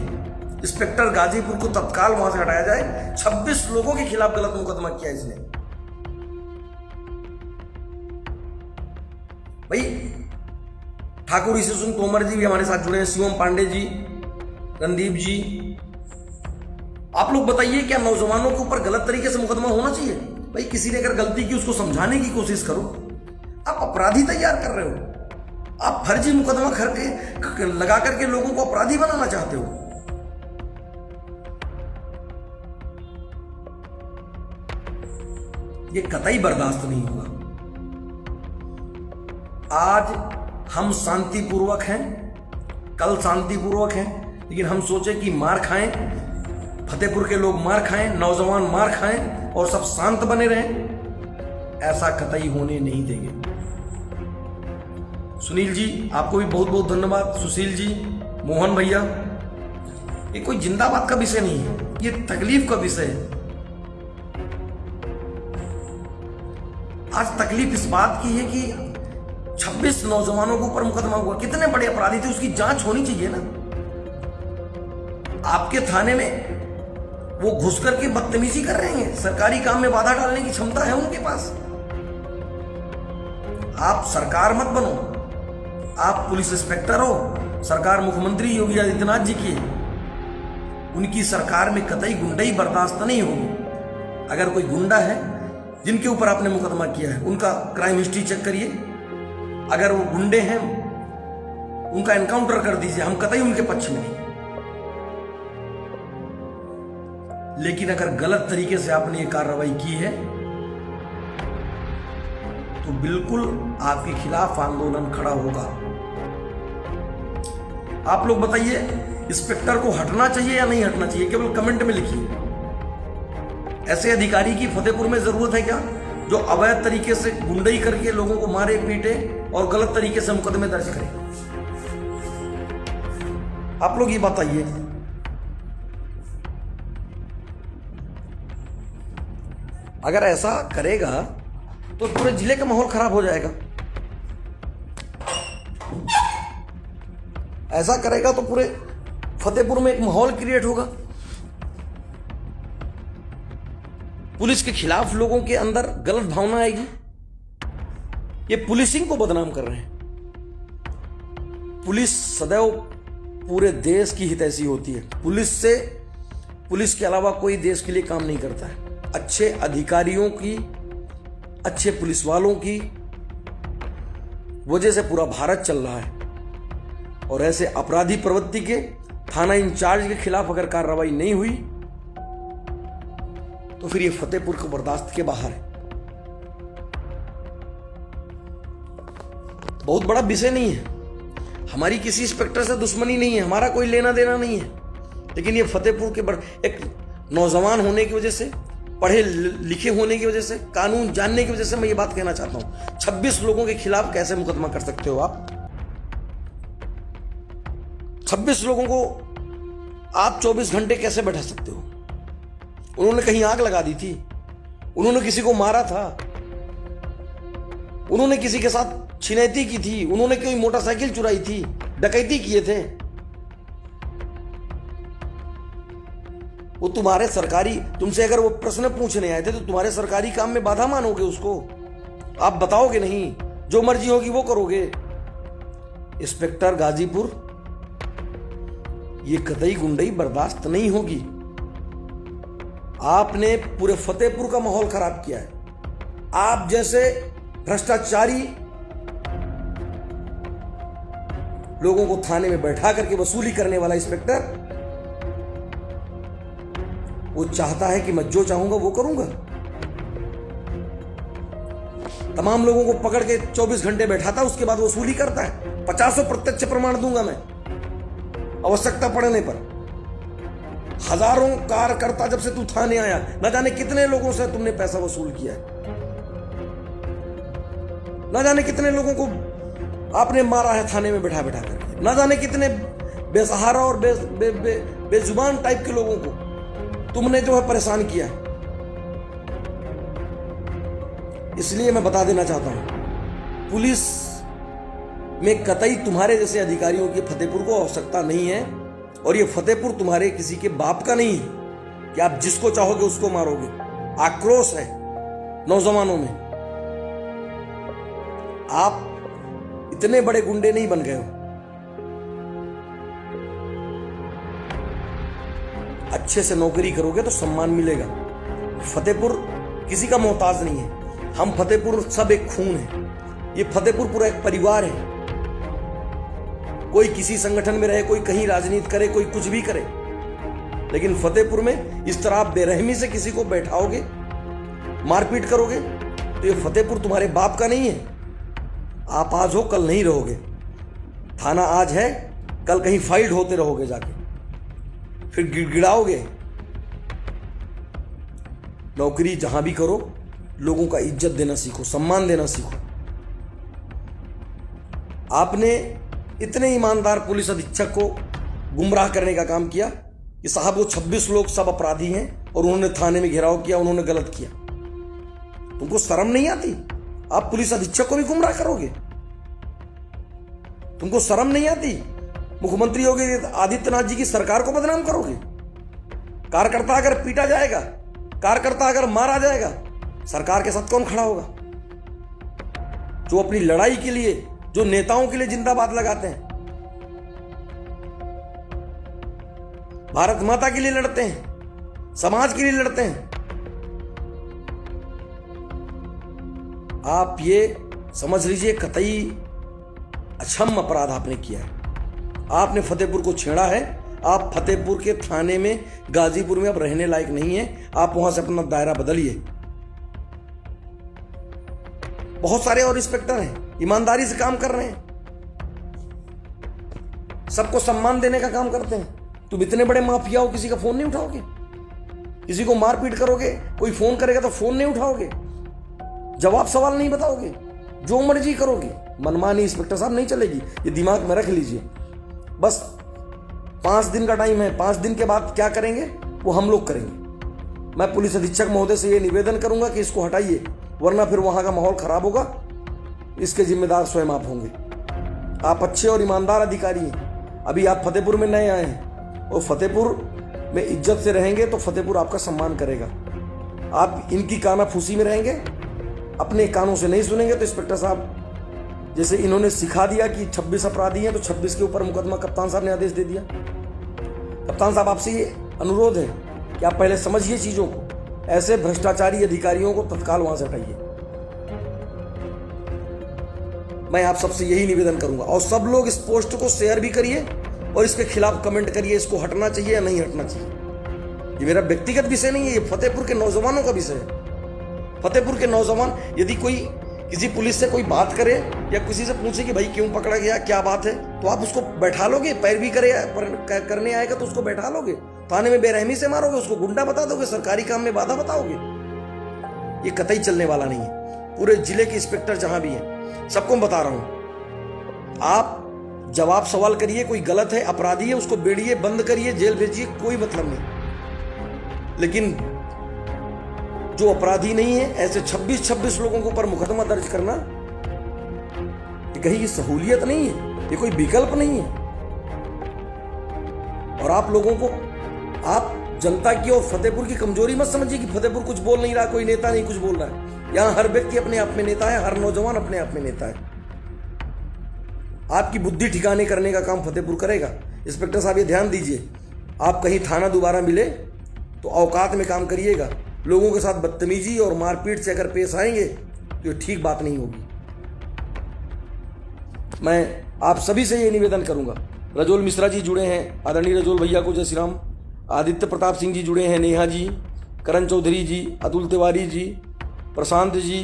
इंस्पेक्टर गाजीपुर को तत्काल वहां से हटाया जाए। 26 लोगों के खिलाफ गलत मुकदमा किया इसने। भाई ठाकुर ऋषि सिंह तोमर जी भी हमारे साथ जुड़े हैं, शिवम पांडे जी, रणदीप जी। आप लोग बताइए, क्या नौजवानों के ऊपर गलत तरीके से मुकदमा होना चाहिए? भाई किसी ने अगर गलती की उसको समझाने की कोशिश करो। आप अपराधी तैयार कर रहे हो, आप फर्जी मुकदमा करके लगा करके लोगों को अपराधी बनाना चाहते हो। ये कतई बर्दाश्त नहीं होगा। आज हम शांतिपूर्वक हैं, कल शांतिपूर्वक हैं, लेकिन हम सोचे कि मार खाएं, फतेहपुर के लोग मार खाएं, नौजवान मार खाएं और सब शांत बने रहें, ऐसा कतई होने नहीं देंगे। सुनील जी, आपको भी बहुत बहुत धन्यवाद। सुशील जी, मोहन भैया, ये कोई जिंदाबाद का विषय नहीं है, ये तकलीफ का विषय है। आज तकलीफ इस बात की है कि 26 नौजवानों के ऊपर मुकदमा हुआ। कितने बड़े अपराधी थे, उसकी जांच होनी चाहिए ना। आपके थाने में वो घुस करके बदतमीजी कर रहे हैं, सरकारी काम में बाधा डालने की क्षमता है उनके पास। आप सरकार मत बनो, आप पुलिस इंस्पेक्टर हो। सरकार मुख्यमंत्री योगी आदित्यनाथ जी की है, उनकी सरकार में कतई गुंडाई बर्दाश्त नहीं होगी। अगर कोई गुंडा है जिनके ऊपर आपने मुकदमा किया है, उनका क्राइम हिस्ट्री चेक करिए। अगर वो गुंडे हैं उनका एनकाउंटर कर दीजिए, हम कतई उनके पक्ष में नहीं। लेकिन अगर गलत तरीके से आपने ये कार्रवाई की है तो बिल्कुल आपके खिलाफ आंदोलन खड़ा होगा। आप लोग बताइए, इंस्पेक्टर को हटना चाहिए या नहीं हटना चाहिए? केवल कमेंट में लिखिए। ऐसे अधिकारी की फतेहपुर में जरूरत है क्या, जो अवैध तरीके से गुंडई करके लोगों को मारे पीटे और गलत तरीके से मुकदमे दर्ज करे? आप लोग ये बताइए। अगर ऐसा करेगा तो पूरे जिले का माहौल खराब हो जाएगा। ऐसा करेगा तो पूरे फतेहपुर में एक माहौल क्रिएट होगा। पुलिस के खिलाफ लोगों के अंदर गलत भावना आएगी। ये पुलिसिंग को बदनाम कर रहे हैं। पुलिस सदैव पूरे देश की हितैषी होती है। पुलिस के अलावा कोई देश के लिए काम नहीं करता है। अच्छे अधिकारियों की, अच्छे पुलिस वालों की वजह से पूरा भारत चल रहा है। और ऐसे अपराधी प्रवृत्ति के थाना इंचार्ज के खिलाफ अगर कार्रवाई नहीं हुई तो फिर ये फतेहपुर को बर्दाश्त के बाहर है। बहुत बड़ा विषय नहीं है, हमारी किसी इंस्पेक्टर से दुश्मनी नहीं है, हमारा कोई लेना देना नहीं है। लेकिन ये फतेहपुर के एक नौजवान होने की वजह से, पढ़े लिखे होने की वजह से, कानून जानने की वजह से मैं ये बात कहना चाहता हूं। 26 लोगों के खिलाफ कैसे मुकदमा कर सकते हो आप? 26 लोगों को आप 24 घंटे कैसे बैठा सकते हो? उन्होंने कहीं आग लगा दी थी, उन्होंने किसी को मारा था, उन्होंने किसी के साथ छिनैती की थी, उन्होंने कोई मोटरसाइकिल चुराई थी, डकैती किए थे। वो तुम्हारे सरकारी, तुमसे अगर वो प्रश्न पूछने आए थे तो तुम्हारे सरकारी काम में बाधा मानोगे उसको? आप बताओगे नहीं, जो मर्जी होगी वो करोगे। इंस्पेक्टर गाजीपुर, ये कतई गुंडई बर्दाश्त नहीं होगी। आपने पूरे फतेहपुर का माहौल खराब किया है। आप जैसे भ्रष्टाचारी लोगों को थाने में बैठा करके वसूली करने वाला इंस्पेक्टर, वो चाहता है कि मैं जो चाहूंगा वो करूंगा। तमाम लोगों को पकड़ के 24 घंटे बैठाता, उसके बाद वसूली करता है। 50 प्रत्यक्ष प्रमाण दूंगा मैं आवश्यकता पड़ने पर। हजारों कार्यकर्ता, जब से तू थाने आया न जाने कितने लोगों से तुमने पैसा वसूल किया है, न जाने कितने लोगों को आपने मारा है थाने में बैठा बैठा करके, न जाने कितने बेसहारा और बेजुबान टाइप के लोगों को तुमने जो है परेशान किया। इसलिए मैं बता देना चाहता हूं, पुलिस में कतई तुम्हारे जैसे अधिकारियों की फतेहपुर को आवश्यकता नहीं है। और ये फतेहपुर तुम्हारे किसी के बाप का नहीं है कि आप जिसको चाहोगे उसको मारोगे। आक्रोश है नौजवानों में। आप इतने बड़े गुंडे नहीं बन गए हो। अच्छे से नौकरी करोगे तो सम्मान मिलेगा। फतेहपुर किसी का मोहताज नहीं है। हम फतेहपुर सब एक खून है। ये फतेहपुर पूरा एक परिवार है। कोई किसी संगठन में रहे, कोई कहीं राजनीति करे, कोई कुछ भी करे, लेकिन फतेहपुर में इस तरह आप बेरहमी से किसी को बैठाओगे, मारपीट करोगे, तो ये फतेहपुर तुम्हारे बाप का नहीं है। आप आज हो, कल नहीं रहोगे। थाना आज है, कल कहीं फाइट होते रहोगे जाके, फिर गिड़गिड़ाओगे। नौकरी जहां भी करो, लोगों का इज्जत देना सीखो, सम्मान देना सीखो। आपने इतने ईमानदार पुलिस अधीक्षक को गुमराह करने का काम किया कि साहब वो 26 लोग सब अपराधी हैं और उन्होंने थाने में घेराव किया, उन्होंने गलत किया। तुमको शर्म नहीं आती? आप पुलिस अधीक्षक को भी गुमराह करोगे? तुमको शर्म नहीं आती? मुख्यमंत्री योगी आदित्यनाथ जी की सरकार को बदनाम करोगे। कार्यकर्ता अगर पीटा जाएगा, कार्यकर्ता अगर मारा जाएगा, सरकार के साथ कौन खड़ा होगा? जो अपनी लड़ाई के लिए, जो नेताओं के लिए जिंदाबाद लगाते हैं, भारत माता के लिए लड़ते हैं, समाज के लिए लड़ते हैं, आप ये समझ लीजिए कतई अक्षम अपराध आपने किया है। आपने फतेहपुर को छेड़ा है आप फतेहपुर के थाने में, गाजीपुर में अब रहने लायक नहीं है। आप वहां से अपना दायरा बदलिए। बहुत सारे और इंस्पेक्टर हैं, ईमानदारी से काम कर रहे हैं, सबको सम्मान देने का काम करते हैं। तुम इतने बड़े माफिया हो, किसी का फोन नहीं उठाओगे? किसी को मारपीट करोगे, कोई फोन करेगा तो फोन नहीं उठाओगे, जवाब सवाल नहीं बताओगे, जो मर्जी करोगे। मनमानी इंस्पेक्टर साहब नहीं चलेगी, ये दिमाग में रख लीजिए। बस 5 दिन का टाइम है, 5 दिन के बाद क्या करेंगे वो हम लोग करेंगे। मैं पुलिस अधीक्षक महोदय से ये निवेदन करूंगा कि इसको हटाइए, वरना फिर वहां का माहौल खराब होगा। इसके जिम्मेदार स्वयं आप होंगे। आप अच्छे और ईमानदार अधिकारी हैं। अभी आप फतेहपुर में नए आए हैं और फतेहपुर में इज्जत से रहेंगे तो फतेहपुर आपका सम्मान करेगा। आप इनकी कानाफूसी में रहेंगे, अपने कानों से नहीं सुनेंगे तो इंस्पेक्टर साहब, जैसे इन्होंने सिखा दिया कि 26 अपराधी हैं तो 26 के ऊपर मुकदमा कप्तान साहब ने आदेश दे दिया। कप्तान साहब आपसे ये अनुरोध है कि आप पहले समझिए चीजों को, ऐसे भ्रष्टाचारी अधिकारियों को तत्काल वहां से हटाइए। मैं आप सबसे यही निवेदन करूंगा और सब लोग इस पोस्ट को शेयर भी करिए और इसके खिलाफ कमेंट करिए, इसको हटना चाहिए या नहीं हटना चाहिए। ये मेरा व्यक्तिगत विषय नहीं है, ये फतेहपुर के नौजवानों का विषय है। फतेहपुर के नौजवान यदि कोई किसी पुलिस से कोई बात करे या किसी से पूछे कि भाई क्यों पकड़ा गया, क्या बात है, तो आप उसको बैठा लोगे? पैरवी करने आएगा तो उसको बैठा लोगे? थाने में बेरहमी से मारोगे? उसको गुंडा बता दोगे? सरकारी काम में बाधा बताओगे? ये कतई चलने वाला नहीं है। पूरे जिले के इंस्पेक्टर जहां भी हैं, सबको बता रहा हूं, आप जवाब सवाल करिए। कोई गलत है, अपराधी है, उसको बेड़िए, बंद करिए, जेल भेजिए, कोई मतलब नहीं। लेकिन जो अपराधी नहीं है, ऐसे 26 लोगों के ऊपर मुकदमा दर्ज करना, ये कहीं की सहूलियत नहीं है, ये कोई विकल्प नहीं है। और आप लोगों को, आप जनता की और फतेहपुर की कमजोरी मत समझिए कि फतेहपुर कुछ बोल नहीं रहा, कोई नेता नहीं कुछ बोल रहा है। यहां हर व्यक्ति अपने आप में नेता है, हर नौजवान अपने आप में नेता है। आपकी बुद्धि ठिकाने करने का काम फतेहपुर करेगा। इंस्पेक्टर साहब ये ध्यान दीजिए, आप कहीं थाना दोबारा मिले तो औकात में काम करिएगा। लोगों के साथ बदतमीजी और मारपीट से अगर पेश आएंगे तो ये ठीक बात नहीं होगी। मैं आप सभी से ये निवेदन करूंगा। रजोल मिश्रा जी जुड़े हैं, आदरणीय रजोल भैया को जय श्री राम। आदित्य प्रताप सिंह जी जुड़े हैं, नेहा जी, करण चौधरी जी, अतुल तिवारी जी, प्रशांत जी,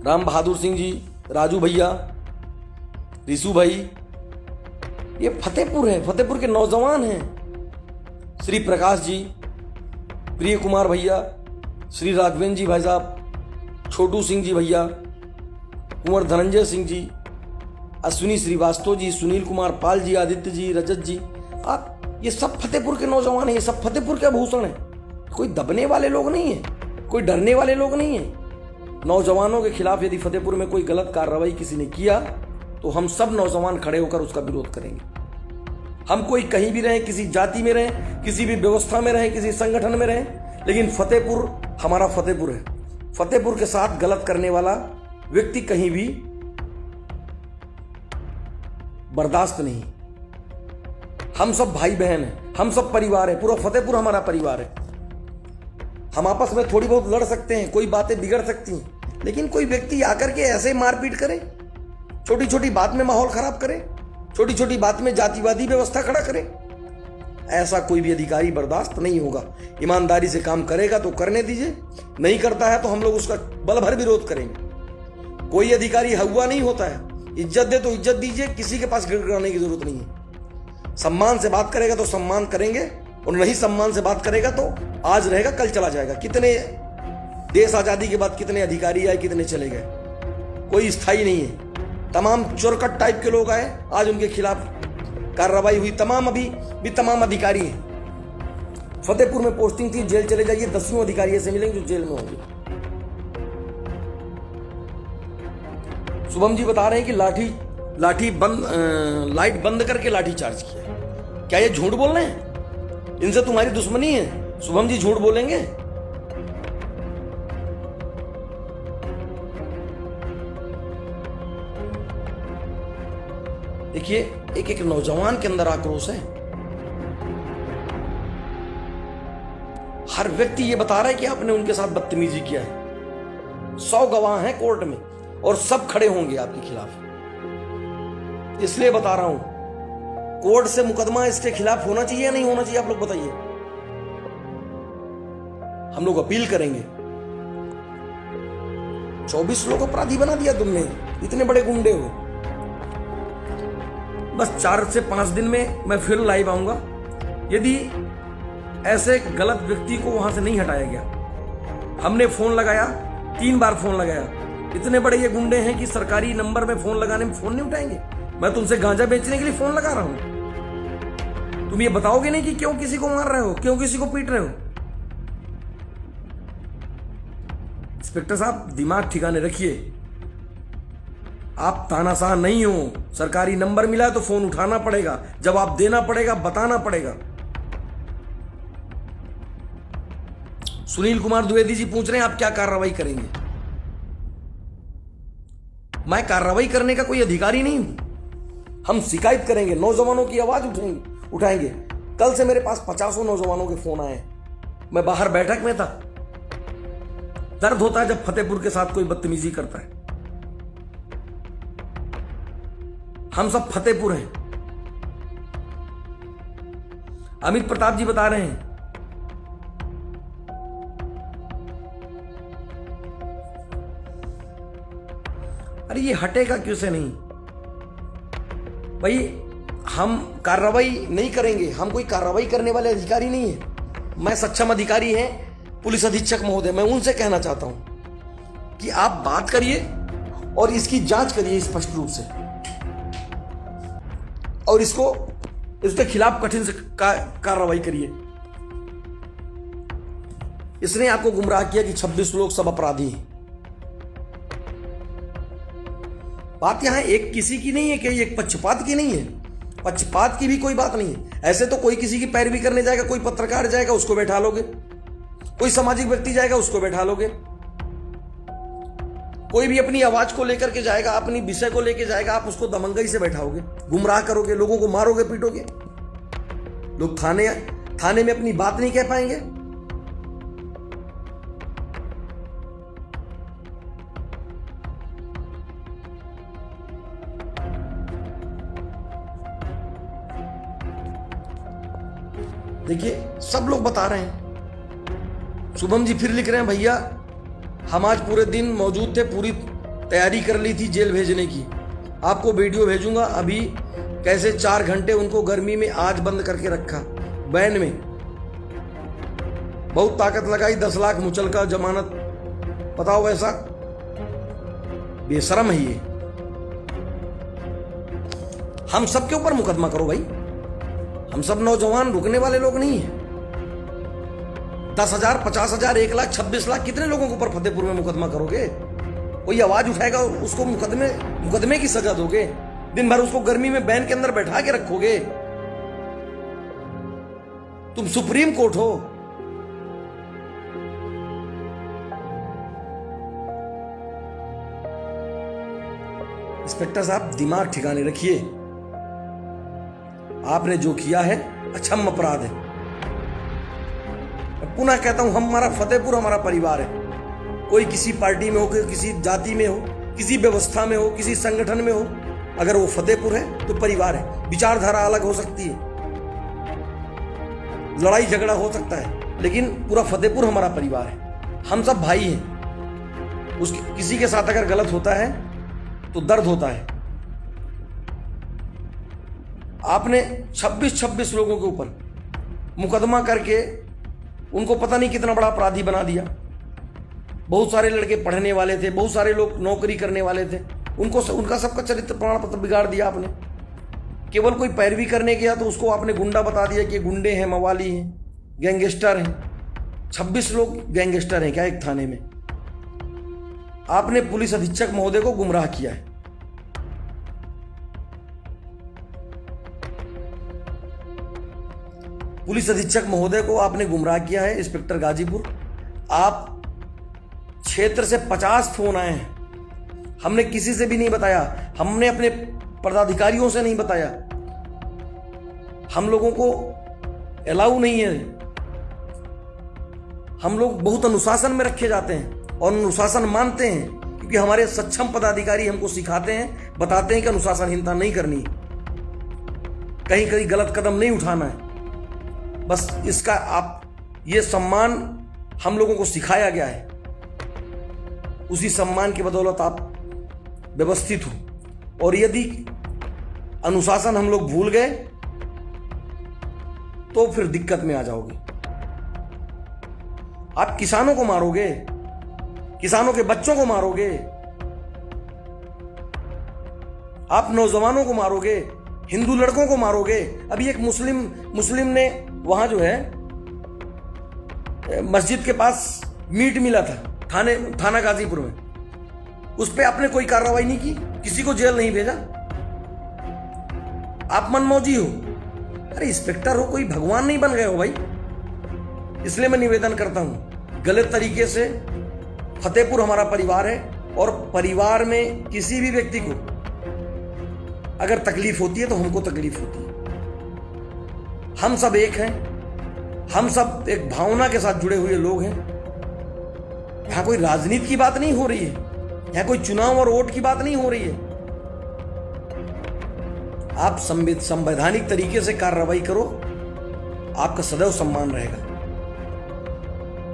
राम बहादुर सिंह जी, राजू भैया, रिशु भाई, ये फतेहपुर है, फतेहपुर के नौजवान हैं। श्री प्रकाश जी, प्रिय कुमार भैया, श्री राघवेंद्र जी भाई साहब, छोटू सिंह जी भैया, कुंवर धनंजय सिंह जी, अश्विनी श्रीवास्तव जी, सुनील कुमार पाल जी, आदित्य जी, रजत जी, आप ये सब फतेहपुर के नौजवान हैं, ये सब फतेहपुर के आभूषण हैं। कोई दबने वाले लोग नहीं है, कोई डरने वाले लोग नहीं है। नौजवानों के खिलाफ यदि फतेहपुर में कोई गलत कार्रवाई किसी ने किया तो हम सब नौजवान खड़े होकर उसका विरोध करेंगे। हम कोई कहीं भी रहें, किसी जाति में रहें, किसी भी व्यवस्था में रहें, किसी संगठन में रहें, लेकिन फतेहपुर हमारा फतेहपुर है। फतेहपुर के साथ गलत करने वाला व्यक्ति कहीं भी बर्दाश्त नहीं। हम सब भाई बहन हैं, हम सब परिवार है, पूरा फतेहपुर हमारा परिवार है। हम आपस में थोड़ी बहुत लड़ सकते हैं, कोई बातें बिगड़ सकती हैं, लेकिन कोई व्यक्ति आकर के ऐसे मारपीट करे, छोटी छोटी बात में माहौल खराब करे, छोटी छोटी बात में जातिवादी व्यवस्था खड़ा करे, ऐसा कोई भी अधिकारी बर्दाश्त नहीं होगा। ईमानदारी से काम करेगा तो करने दीजिए, नहीं करता है तो हम लोग उसका बल भर विरोध करेंगे। कोई अधिकारी हवा नहीं होता है, इज्जत दे तो इज्जत दीजिए, किसी के पास गिड़गिड़ाने की जरूरत नहीं है। सम्मान से बात करेगा तो सम्मान करेंगे, और नहीं सम्मान से बात करेगा तो आज रहेगा कल चला जाएगा। कितने देश आजादी के बाद कितने अधिकारी आए, कितने चले गए, कोई स्थायी नहीं है। तमाम चोरकट टाइप के लोग आए, आज उनके खिलाफ कार्रवाई हुई, तमाम अभी भी तमाम अधिकारी हैं। फतेहपुर में पोस्टिंग थी, जेल चले जाइए, 10 अधिकारी ऐसे मिलेंगे जो जेल में होंगे। शुभम जी बता रहे हैं कि लाइट बंद करके लाठी चार्ज किया। क्या ये झूठ बोल रहे हैं? इनसे तुम्हारी दुश्मनी है? शुभम जी झूठ बोलेंगे? देखिए, एक नौजवान के अंदर आक्रोश है। हर व्यक्ति ये बता रहा है कि आपने उनके साथ बदतमीजी किया है। 100 गवाह हैं कोर्ट में और सब खड़े होंगे आपके खिलाफ। इसलिए बता रहा हूं, कोर्ट से मुकदमा इसके खिलाफ होना चाहिए या नहीं होना चाहिए, आप लोग बताइए। हम लोग अपील करेंगे। 24 लोग अपराधी बना दिया तुमने, इतने बड़े गुंडे हो। बस 4 से 5 दिन में मैं फिर लाइव आऊंगा। यदि ऐसे गलत व्यक्ति को वहां से नहीं हटाया गया, हमने फोन लगाया, 3 बार फोन लगाया, इतने बड़े ये गुंडे हैं कि सरकारी नंबर में फोन लगाने में फोन नहीं उठाएंगे। मैं तुमसे गांजा बेचने के लिए फोन लगा रहा हूं, तुम ये बताओगे नहीं कि क्यों किसी को मार रहे हो, क्यों किसी को पीट रहे हो। इंस्पेक्टर साहब दिमाग ठिकाने रखिए, आप तानाशाह नहीं हो। सरकारी नंबर मिला है तो फोन उठाना पड़ेगा, जवाब देना पड़ेगा, बताना पड़ेगा। सुनील कुमार द्विवेदी जी पूछ रहे हैं आप क्या कार्रवाई करेंगे। मैं कार्रवाई करने का कोई अधिकारी नहीं हूं। हम शिकायत करेंगे, नौजवानों की आवाज उठाएंगे। कल से मेरे पास 50 नौजवानों के फोन आए। मैं बाहर बैठक में था। दर्द होता है जब फतेहपुर के साथ कोई बदतमीजी करता है। हम सब फतेहपुर हैं। अमित प्रताप जी बता रहे हैं अरे ये हटेगा क्यों से नहीं भाई। हम कार्रवाई नहीं करेंगे, हम कोई कार्रवाई करने वाले अधिकारी नहीं है। मैं सक्षम अधिकारी हैं पुलिस अधीक्षक महोदय, मैं उनसे कहना चाहता हूं कि आप बात करिए और इसकी जांच करिए स्पष्ट रूप से, और इसके खिलाफ कठिन से कार्रवाई करिए। इसने आपको गुमराह किया कि 26 लोग सब अपराधी हैं। बात यहां एक किसी की नहीं है कि एक पक्षपात की नहीं है। पक्षपात की भी कोई बात नहीं है। ऐसे तो कोई किसी की पैरवी करने जाएगा, कोई पत्रकार जाएगा उसको बैठा लोगे, कोई सामाजिक व्यक्ति जाएगा उसको बैठा लोगे, कोई भी अपनी आवाज को लेकर के जाएगा, अपनी विषय को लेकर जाएगा, आप उसको दमंगई से बैठाओगे, गुमराह करोगे, लोगों को मारोगे, पीटोगे। लोग थाने में अपनी बात नहीं कह पाएंगे। देखिए सब लोग बता रहे हैं। शुभम जी फिर लिख रहे हैं भैया हम आज पूरे दिन मौजूद थे, पूरी तैयारी कर ली थी जेल भेजने की। आपको वीडियो भेजूंगा अभी कैसे 4 घंटे उनको गर्मी में आज बंद करके रखा बैन में। बहुत ताकत लगाई, 10 लाख मुचल का जमानत, बताओ ऐसा बेशरम है ये। हम सबके ऊपर मुकदमा करो भाई, हम सब नौजवान रुकने वाले लोग नहीं हैं। 10,000, 50,000, 1 लाख, 26 लाख कितने लोगों के ऊपर फतेहपुर में मुकदमा करोगे? कोई आवाज उठाएगा उसको मुकदमे की सजा दोगे? दिन भर उसको गर्मी में बैन के अंदर बैठा के रखोगे? तुम सुप्रीम कोर्ट हो। इंस्पेक्टर साहब दिमाग ठिकाने रखिए, आपने जो किया है अक्षम्य अपराध है। मैं पुनः कहता हूं हमारा फतेहपुर हमारा परिवार है। कोई किसी पार्टी में हो, किसी जाति में हो, किसी व्यवस्था में हो, किसी संगठन में हो, अगर वो फतेहपुर है तो परिवार है। विचारधारा अलग हो सकती है, लड़ाई झगड़ा हो सकता है, लेकिन पूरा फतेहपुर हमारा परिवार है। हम सब भाई हैं। किसी के साथ अगर गलत होता है तो दर्द होता है। आपने 26 लोगों के ऊपर मुकदमा करके उनको पता नहीं कितना बड़ा अपराधी बना दिया। बहुत सारे लड़के पढ़ने वाले थे, बहुत सारे लोग नौकरी करने वाले थे, उनका सबका चरित्र प्रमाण पत्र बिगाड़ दिया आपने। केवल कोई पैरवी करने गया तो उसको आपने गुंडा बता दिया कि गुंडे हैं, मवाली हैं, गैंगस्टर हैं। 26 लोग गैंगस्टर हैं क्या एक थाने में? आपने पुलिस अधीक्षक महोदय को गुमराह किया है। पुलिस अधीक्षक महोदय को आपने गुमराह किया है। इंस्पेक्टर गाजीपुर, आप क्षेत्र से 50 फोन आए हैं, हमने किसी से भी नहीं बताया, हमने अपने पदाधिकारियों से नहीं बताया। हम लोगों को अलाउ नहीं है। हम लोग बहुत अनुशासन में रखे जाते हैं और अनुशासन मानते हैं, क्योंकि हमारे सक्षम पदाधिकारी हमको सिखाते हैं, बताते हैं कि अनुशासनहीनता नहीं करनी। कहीं कहीं गलत कदम नहीं उठाना है। बस इसका आप ये सम्मान हम लोगों को सिखाया गया है, उसी सम्मान की बदौलत आप व्यवस्थित हो। और यदि अनुशासन हम लोग भूल गए तो फिर दिक्कत में आ जाओगे। आप किसानों को मारोगे, किसानों के बच्चों को मारोगे, आप नौजवानों को मारोगे, हिंदू लड़कों को मारोगे। अभी एक मुस्लिम ने वहां जो है मस्जिद के पास मीट मिला था थाना गाजीपुर में, उस पर आपने कोई कार्रवाई नहीं की, किसी को जेल नहीं भेजा। आप मनमौजी हो। अरे इंस्पेक्टर हो, कोई भगवान नहीं बन गए हो भाई। इसलिए मैं निवेदन करता हूं, गलत तरीके से फतेहपुर हमारा परिवार है और परिवार में किसी भी व्यक्ति को अगर तकलीफ होती है तो हमको तकलीफ होती है। हम सब एक हैं, हम सब एक भावना के साथ जुड़े हुए लोग हैं। यहां कोई राजनीति की बात नहीं हो रही है, यहां कोई चुनाव और वोट की बात नहीं हो रही है। आप संवैधानिक तरीके से कार्रवाई करो, आपका सदैव सम्मान रहेगा।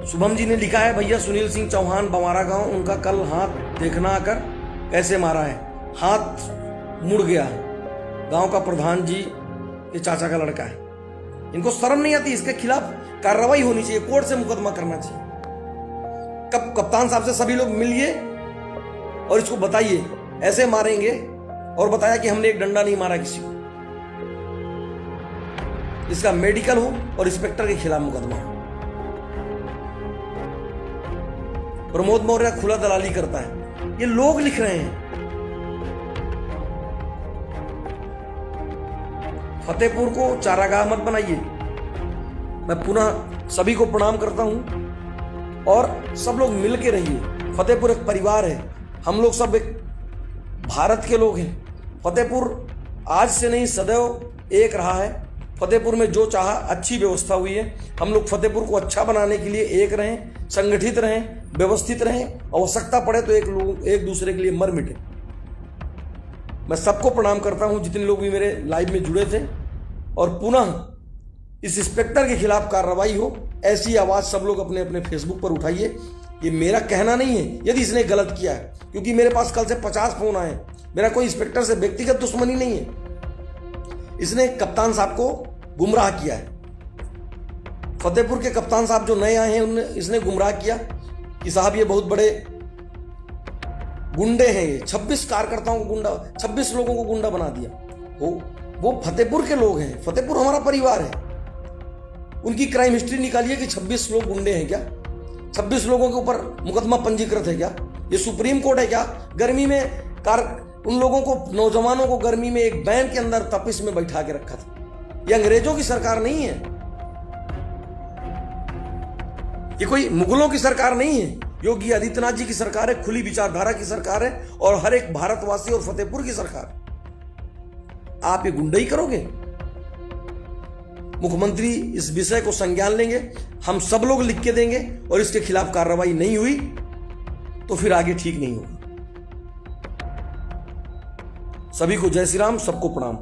शुभम जी ने लिखा है, भैया सुनील सिंह चौहान बवारा गांव, उनका कल हाथ देखना आकर कैसे मारा है, हाथ मुड़ गया। गांव का प्रधान जी के चाचा का लड़का है। इनको शर्म नहीं आती, इसके खिलाफ कार्रवाई होनी चाहिए, कोर्ट से मुकदमा करना चाहिए। कप्तान साहब से सभी लोग मिलिए और इसको बताइए ऐसे मारेंगे, और बताया कि हमने एक डंडा नहीं मारा किसी को। इसका मेडिकल हो और इंस्पेक्टर के खिलाफ मुकदमा हो। प्रमोद मौर्य खुला दलाली करता है, ये लोग लिख रहे हैं। फतेहपुर को चारागाह मत बनाइए। मैं पुनः सभी को प्रणाम करता हूं और सब लोग मिल के रहिए। फतेहपुर एक परिवार है, हम लोग सब एक भारत के लोग हैं। फतेहपुर आज से नहीं सदैव एक रहा है। फतेहपुर में जो चाहा अच्छी व्यवस्था हुई है। हम लोग फतेहपुर को अच्छा बनाने के लिए एक रहें, संगठित रहें, व्यवस्थित रहें, आवश्यकता पड़े तो एक दूसरे के लिए मर मिटे। मैं सबको प्रणाम करता हूं जितने लोग भी मेरे लाइव में जुड़े थे, और पुनः इस इंस्पेक्टर के खिलाफ कार्रवाई हो, ऐसी आवाज सब लोग अपने अपने फेसबुक पर उठाइए। ये मेरा कहना नहीं है यदि इसने गलत किया है, क्योंकि मेरे पास कल से 50 फोन आए। मेरा कोई इंस्पेक्टर से व्यक्तिगत दुश्मनी नहीं है। इसने कप्तान साहब को गुमराह किया है। फतेहपुर के कप्तान साहब जो नए आए हैं इसने गुमराह किया कि साहब ये बहुत बड़े गुंडे हैं, ये 26 कार्यकर्ताओं को गुंडा, 26 लोगों को गुंडा बना दिया। वो फतेहपुर के लोग हैं, फतेहपुर हमारा परिवार है। उनकी क्राइम हिस्ट्री निकालिए कि 26 लोग गुंडे हैं क्या, 26 लोगों के ऊपर मुकदमा पंजीकृत है क्या, ये सुप्रीम कोर्ट है क्या। गर्मी में उन लोगों को, नौजवानों को गर्मी में एक वैन के अंदर तपिश में बैठा के रखा था। ये अंग्रेजों की सरकार नहीं है, ये कोई मुगलों की सरकार नहीं है। योगी आदित्यनाथ जी की सरकार है, खुली विचारधारा की सरकार है, और हर एक भारतवासी और फतेहपुर की सरकार। आप ये गुंडाई करोगे? मुख्यमंत्री इस विषय को संज्ञान लेंगे, हम सब लोग लिख के देंगे, और इसके खिलाफ कार्रवाई नहीं हुई तो फिर आगे ठीक नहीं होगा। सभी को जय श्री राम, सबको प्रणाम।